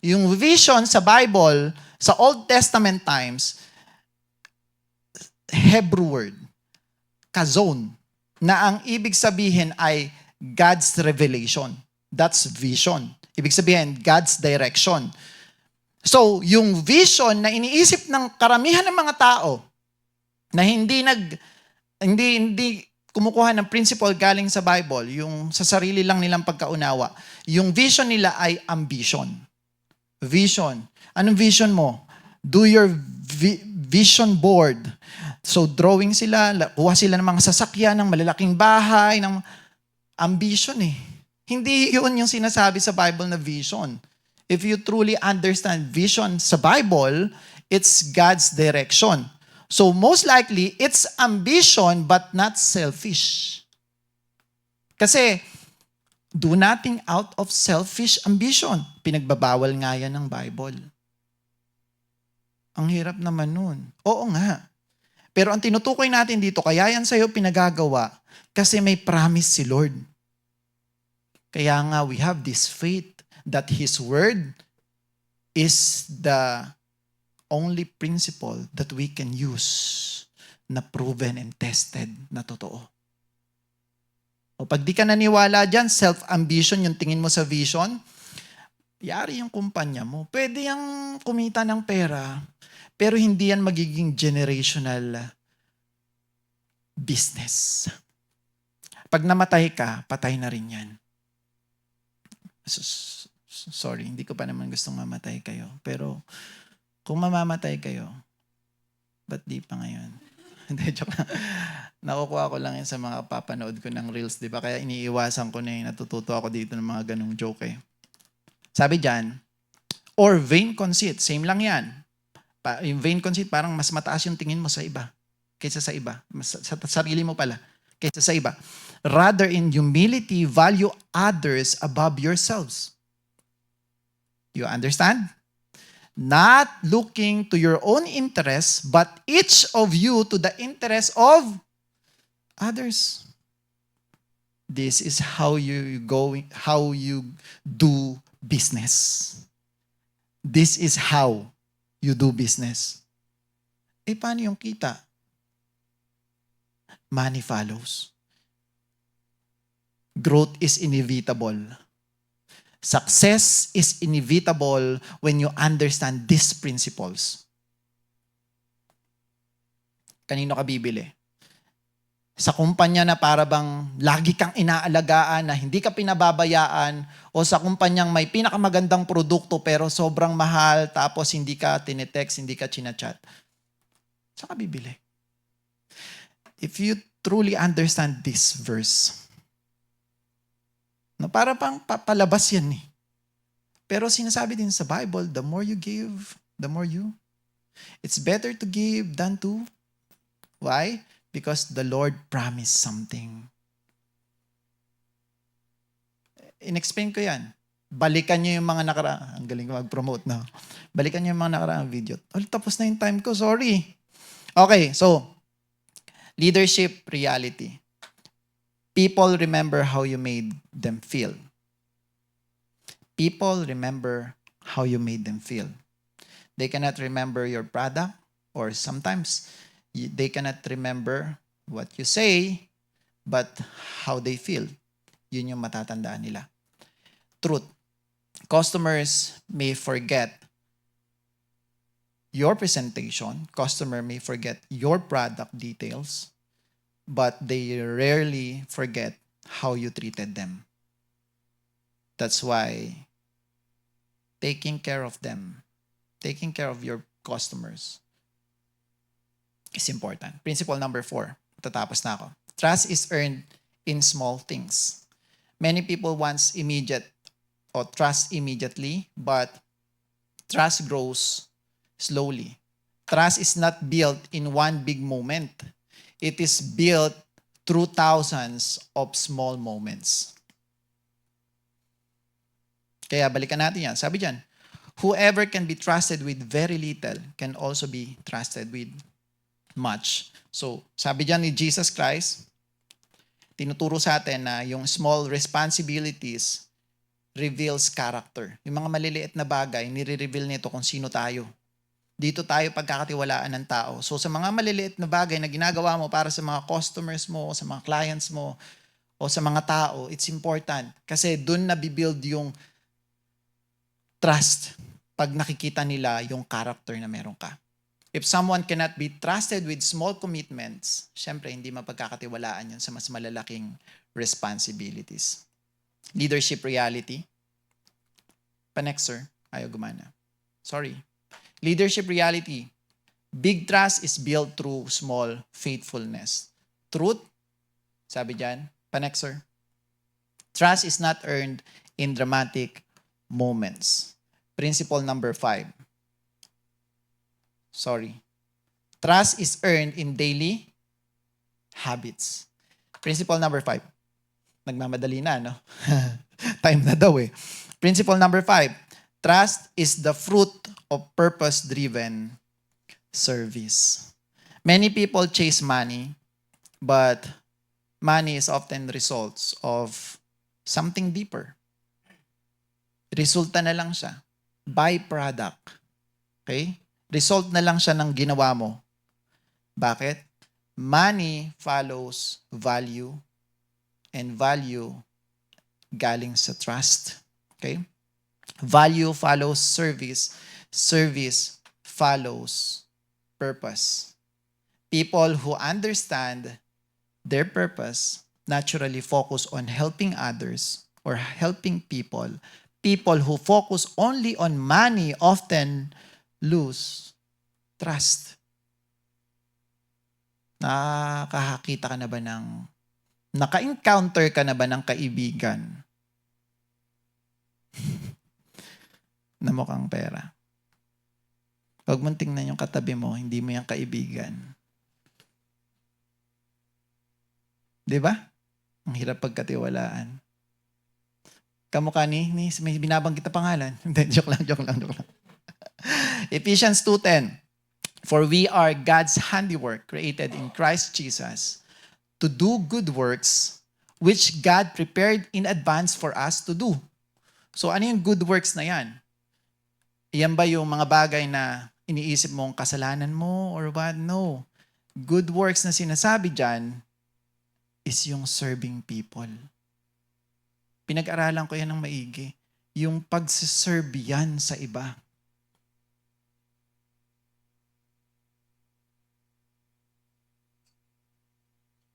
Yung vision sa Bible, sa Old Testament times, Hebrew word, kazon, na ang ibig sabihin ay God's revelation. That's vision. Ibig sabihin, God's direction. So, yung vision na iniisip ng karamihan ng mga tao na hindi kumukuha ng principle galing sa Bible, yung sa sarili lang nilang pagkaunawa, yung vision nila ay ambition. Vision. Anong vision mo? Do your vision board. So, drawing sila, kuha sila ng mga sasakyan, ng malalaking bahay, ng ambition eh. Hindi yun yung sinasabi sa Bible na vision. If you truly understand vision sa Bible, it's God's direction. So most likely, it's ambition but not selfish. Kasi, do nothing out of selfish ambition. Pinagbabawal nga yan ng Bible. Ang hirap naman nun. Oo nga. Pero ang tinutukoy natin dito, kaya yan sa'yo pinagagawa kasi may promise si Lord. Kaya nga, we have this faith that His Word is the only principle that we can use na proven and tested na totoo. O pag di ka naniwala dyan, self-ambition, yung tingin mo sa vision, yari yung kumpanya mo. Pwede yung kumita ng pera, pero hindi yan magiging generational business. Pag namatay ka, patay na rin yan. Sorry, hindi ko pa naman gustong mamatay kayo. Pero kung mamamatay kayo, ba't di pa ngayon? Hindi, joke lang. Nakukuha ko lang yan sa mga papanood ko ng reels, di ba? Kaya iniiwasan ko na natututo ako dito ng mga ganong joke eh. Sabi dyan, or vain conceit, same lang yan. Yung vain conceit, parang mas mataas yung tingin mo sa iba kaysa sa iba. Sa sarili mo pala, kaysa sa iba. Rather, in humility, value others above yourselves. You understand? Not looking to your own interests, but each of you to the interest of others. This is how you do business. This is how you do business. Paano yung kita? money follows. Growth is inevitable. Success is inevitable when you understand these principles. Kanino ka bibili? Sa kumpanya na para bang lagi kang inaalagaan na hindi ka pinababayaan, o sa kumpanyang may pinakamagandang produkto pero sobrang mahal tapos hindi ka tinetext, hindi ka chinachat? Saan ka bibili? If you truly understand this verse, no, para pang palabas yan eh. Pero sinasabi din sa Bible, the more you give, the more you. It's better to give than to. Why? Because the Lord promised something. In-explain ko yan. Balikan nyo yung mga nakaraang. Ang galing ko mag-promote, no? Balikan nyo yung mga nakaraang video. Oh, tapos na yung time ko, sorry. Okay, so, leadership reality. People remember how you made them feel. People remember how you made them feel. They cannot remember your product, or sometimes they cannot remember what you say, but how they feel. Yun yung matatandaan nila. Truth. Customers may forget your presentation. Customer may forget your product details, but they rarely forget how you treated them. That's why taking care of them, taking care of your customers, is important. Principle number 4. Tatapos na ako. Trust is earned in small things. Many people want immediate or trust immediately, but trust grows slowly. Trust is not built in one big moment. It is built through thousands of small moments. Kaya balikan natin yan. Sabi dyan, whoever can be trusted with very little can also be trusted with much. So, sabi dyan ni Jesus Christ, tinuturo sa atin na yung small responsibilities reveals character. Yung mga maliliit na bagay, nire-reveal nito kung sino tayo. Dito tayo pagkakatiwalaan ng tao. So, sa mga maliliit na bagay na ginagawa mo para sa mga customers mo, sa mga clients mo, o sa mga tao, it's important. Kasi dun nabibuild yung trust pag nakikita nila yung character na meron ka. If someone cannot be trusted with small commitments, syempre hindi mapagkakatiwalaan yun sa mas malalaking responsibilities. Leadership reality. Next, sir. Ayaw gumana. Sorry. Leadership reality. Big trust is built through small faithfulness. Truth, sabi dyan. Next, sir. Trust is not earned in dramatic moments. Principle number 5. Sorry. Trust is earned in daily habits. Principle number 5. Nagmamadali na, no? Time na daw eh. Principle number 5. Trust is the fruit of purpose-driven service. Many people chase money, but money is often results of something deeper. Resulta na lang siya. Byproduct. Okay? Result na lang siya ng ginawa mo. Bakit? Money follows value, and value galing sa trust. Okay? Value follows service. Service follows purpose. People who understand their purpose naturally focus on helping others or helping people. People who focus only on money often lose trust. Nakakita ka na ba ng, naka-encounter ka na ba ng kaibigan na mukhang pera? Huwag mong tingnan yung katabi mo, hindi mo yung kaibigan. Di ba? Ang hirap pagkatiwalaan. Kamukha ni may binabanggit na pangalan. Hindi, joke lang. Ephesians 2:10. For we are God's handiwork created in Christ Jesus to do good works which God prepared in advance for us to do. So ano yung good works na yan? Iyan ba yung mga bagay na iniisip mong kasalanan mo or what? No. Good works na sinasabi dyan is yung serving people. Pinag-aralan ko yan ng maigi. Yung pagsiserve yan sa iba.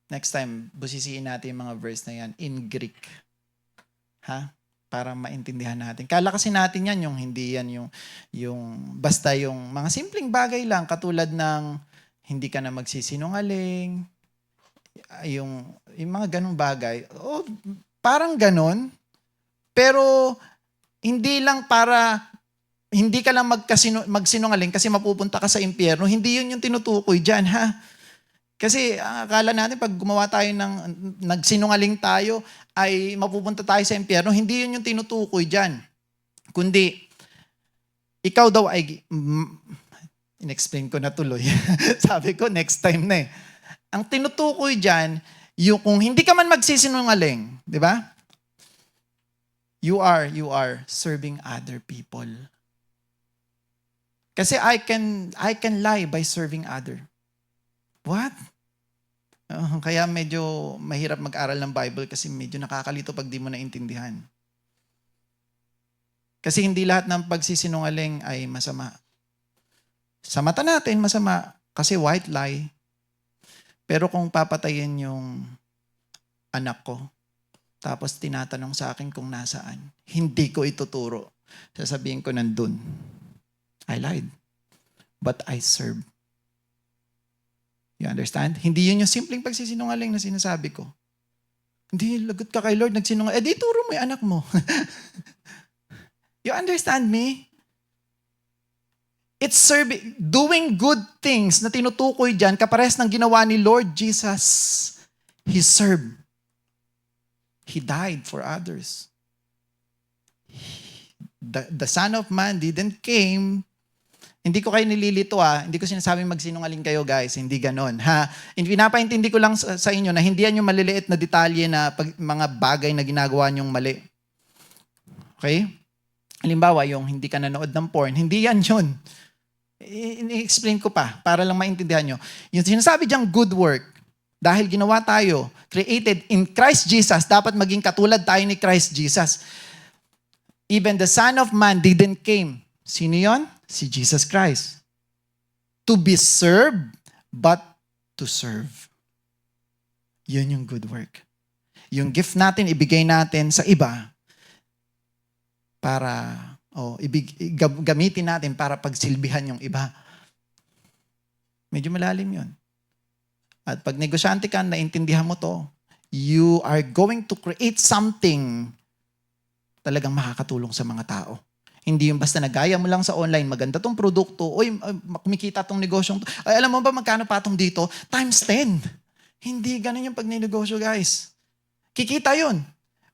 Next time, busisiin natin yung mga verse na yan in Greek. Ha? Para maintindihan natin. Kala kasi natin yan, yung hindi yan, yung basta yung mga simpleng bagay lang, katulad ng hindi ka na magsisinungaling, yung mga ganong bagay. Oh, parang ganon, pero hindi lang para, hindi ka lang magsinungaling kasi mapupunta ka sa impyerno. Hindi yun yung tinutukoy dyan, ha? Kasi akala natin pag gumawa tayo ng nagsinungaling tayo ay mapupunta tayo sa impyerno. Hindi yun yung tinutukoy dyan. Kundi, ikaw daw ay, in-explain ko na tuloy. Sabi ko, next time na eh. Ang tinutukoy dyan, yung kung hindi ka man magsisinungaling, di ba? You are serving other people. Kasi I can lie by serving other. What? Kaya medyo mahirap mag-aral ng Bible kasi medyo nakakalito pag di mo naintindihan. Kasi hindi lahat ng pagsisinungaling ay masama. Sa mata natin, masama kasi white lie. Pero kung papatayin yung anak ko, tapos tinatanong sa akin kung nasaan, hindi ko ituturo. Sasabihin ko nandun. I lied. But I served. You understand? Hindi yun yung simpleng pagsisinungaling na sinasabi ko. Hindi, lagot ka kay Lord, nagsinungaling. Di turo mo yung anak mo. You understand me? It's serving, doing good things na tinutukoy dyan, kapares ng ginawa ni Lord Jesus. He served. He died for others. The Son of Man didn't came. Hindi ko kayo nililito Hindi ko sinasabing magsinungaling kayo guys. Hindi ganon. Pinapaintindi ko lang sa inyo na hindi yan yung maliliit na detalye na mga bagay na ginagawa nyong mali. Okay? Halimbawa, yung hindi ka nanood ng porn. Hindi yan yun. I-explain ko pa para lang maintindihan nyo. Yung sinasabi diyang good work, dahil ginawa tayo, created in Christ Jesus, dapat maging katulad tayo ni Christ Jesus. Even the Son of Man didn't came. Sino yon? Si Jesus Christ. To be served, but to serve. Yun yung good work. Yung gift natin, ibigay natin sa iba para, gamitin natin para pagsilbihan yung iba. Medyo malalim yun. At pag negosyante ka, naintindihan mo to, you are going to create something talagang makakatulong sa mga tao. Hindi yung basta nagaya mo lang sa online, maganda tong produkto, kumikita tong negosyong to. Ay, alam mo ba magkano pa tong dito? Times 10. Hindi ganun yung pag-negosyo, guys. Kikita yun.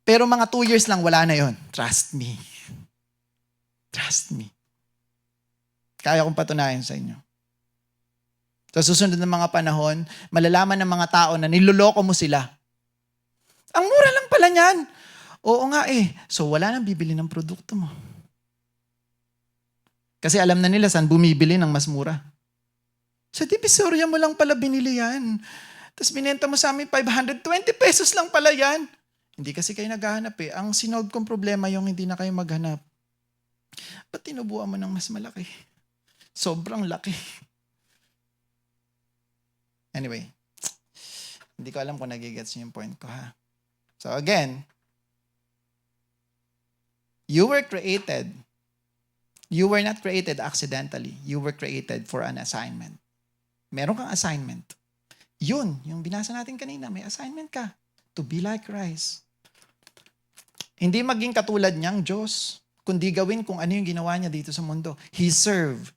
Pero mga 2 years lang, wala na yun. Trust me. Trust me. Kaya kong patunayan sa inyo. Sa susunod ng mga panahon, malalaman ng mga tao na niloloko mo sila. Ang mura lang pala niyan. Oo nga eh. So wala nang bibili ng produkto mo. Kasi alam na nila saan bumibili ng mas mura. Sa Divisoria mo lang pala binili yan. Tapos binenta mo sa amin 520 pesos lang pala yan. Hindi kasi kayo naghahanap eh. Ang sinolve kong problema yung hindi na kayo maghanap. Ba't tinubuan mo ng mas malaki? Sobrang laki. Anyway, hindi ko alam kung nagigets niyo yung point ko ha. So again, you were created. You were not created accidentally. You were created for an assignment. Meron kang assignment. Yun, yung binasa natin kanina, may assignment ka. To be like Christ. Hindi maging katulad niyang Diyos, kundi gawin kung ano yung ginawa niya dito sa mundo. He served.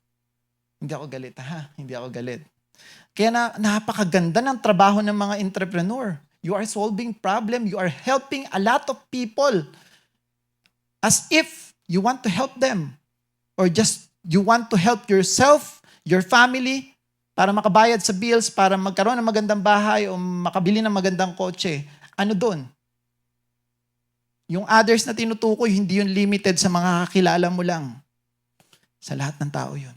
Hindi ako galit ha, hindi ako galit. Kaya napakaganda ng trabaho ng mga entrepreneur. You are solving problem. You are helping a lot of people. As if you want to help them. Or just you want to help yourself, your family, para makabayad sa bills, para magkaroon ng magandang bahay o makabili ng magandang kotse. Ano doon? Yung others na tinutukoy, hindi yun limited sa mga kakilala mo lang. Sa lahat ng tao yun.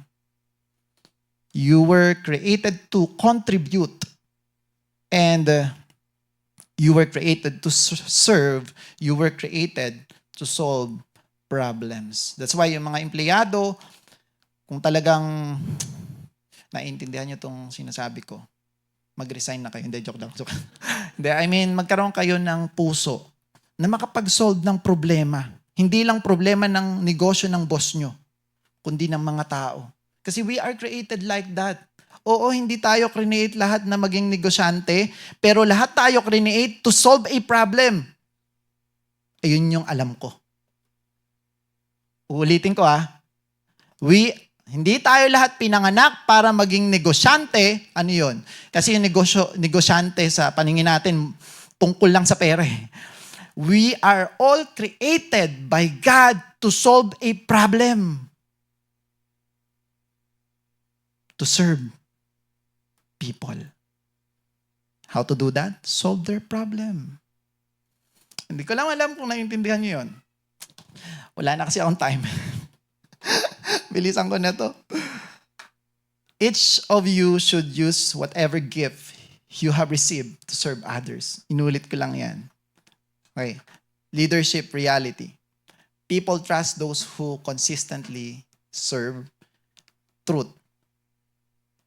You were created to contribute. And you were created to serve. You were created to solve problems. That's why yung mga empleyado, kung talagang naiintindihan nyo itong sinasabi ko, mag-resign na kayo. Hindi, joke lang. Hindi, I mean, magkaroon kayo ng puso na makapag-solve ng problema. Hindi lang problema ng negosyo ng boss nyo, kundi ng mga tao. Kasi we are created like that. Oo, hindi tayo create lahat na maging negosyante, pero lahat tayo create to solve a problem. Ayun yung alam ko. Uulitin ko hindi tayo lahat pinanganak para maging negosyante. Ano yun? Kasi yung negosyante sa paningin natin, tungkol lang sa pera. We are all created by God to solve a problem. To serve people. How to do that? Solve their problem. Hindi ko lang alam kung naiintindihan nyo yun. Wala na kasi akong time. Bilisan ko na to. Each of you should use whatever gift you have received to serve others. Inulit ko lang yan. Okay. Leadership reality. People trust those who consistently serve. Truth.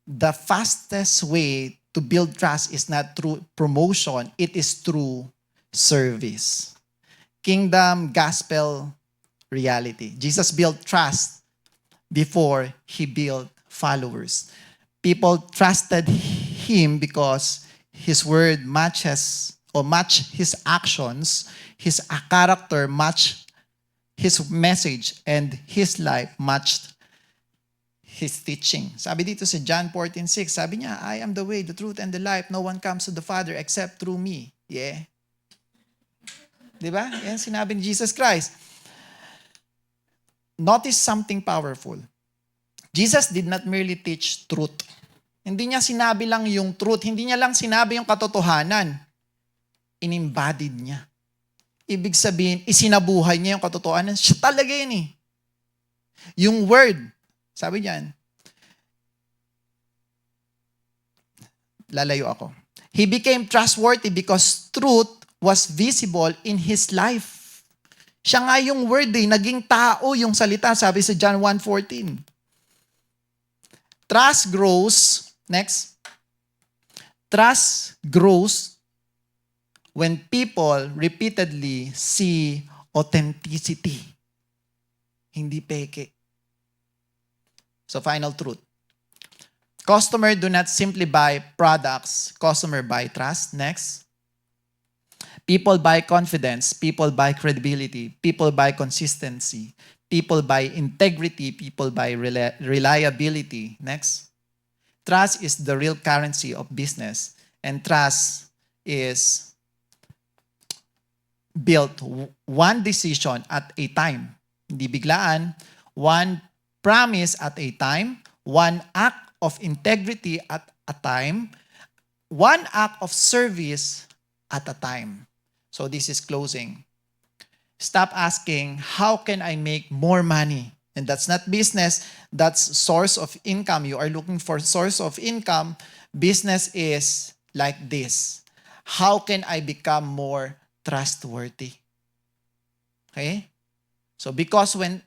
The fastest way to build trust is not through promotion, it is through service. Kingdom, gospel, reality. Jesus built trust before he built followers. People trusted him because his word matched his actions, his character matched his message, and his life matched his teaching. Sabi dito sa John 14:6, sabi niya, I am the way, the truth, and the life. No one comes to the Father except through me. Yeah. Diba? Yan sinabi ni Jesus Christ. Notice something powerful. Jesus did not merely teach truth. Hindi niya sinabi lang yung truth. Hindi niya lang sinabi yung katotohanan. Inimbodied niya. Ibig sabihin, isinabuhay niya yung katotohanan. Siya talaga yun eh. Yung word, sabi niyan, lalayo ako. He became trustworthy because truth was visible in his life. Siya nga yung word naging tao yung salita, sabi sa John 1:14. Trust grows, next. Trust grows when people repeatedly see authenticity. Hindi peke. So final truth. Customer do not simply buy products. Customer buy trust. Next. People buy confidence. People buy credibility. People buy consistency. People buy integrity. People buy reliability. Next. Trust is the real currency of business. And trust is built one decision at a time. Hindi biglaan. One promise at a time. One act of integrity at a time. One act of service at a time. So this is closing. Stop asking, how can I make more money? And that's not business, that's source of income. You are looking for source of income. Business is like this. How can I become more trustworthy? Okay? So because when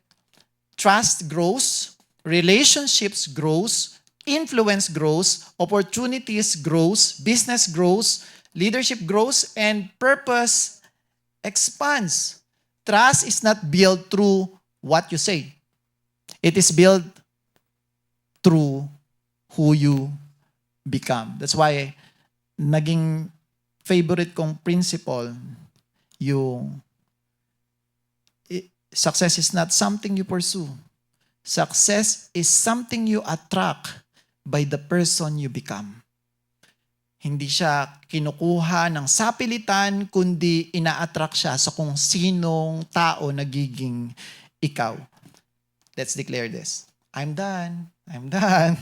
trust grows, relationships grows, influence grows, opportunities grows, business grows, leadership grows, and purpose expands. Trust is not built through what you say. It is built through who you become. That's why naging favorite kong principle yung success is not something you pursue. Success is something you attract by the person you become. Hindi siya kinukuha ng sapilitan, kundi ina-attract siya sa kung sinong tao nagiging ikaw. Let's declare this. I'm done. I'm done.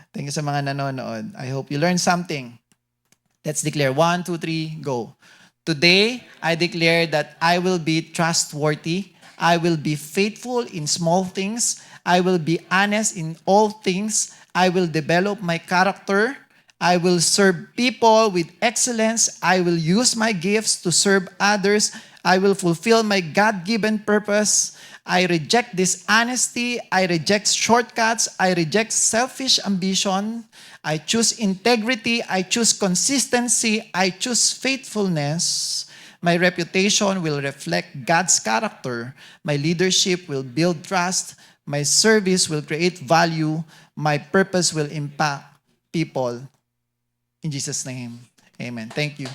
Thank you sa mga nanonood. I hope you learned something. Let's declare. 1, 2, 3, go. Today, I declare that I will be trustworthy. I will be faithful in small things. I will be honest in all things. I will develop my character. I will serve people with excellence. I will use my gifts to serve others. I will fulfill my God-given purpose. I reject dishonesty. I reject shortcuts. I reject selfish ambition. I choose integrity. I choose consistency. I choose faithfulness. My reputation will reflect God's character. My leadership will build trust. My service will create value. My purpose will impact people. In Jesus' name, amen. Thank you.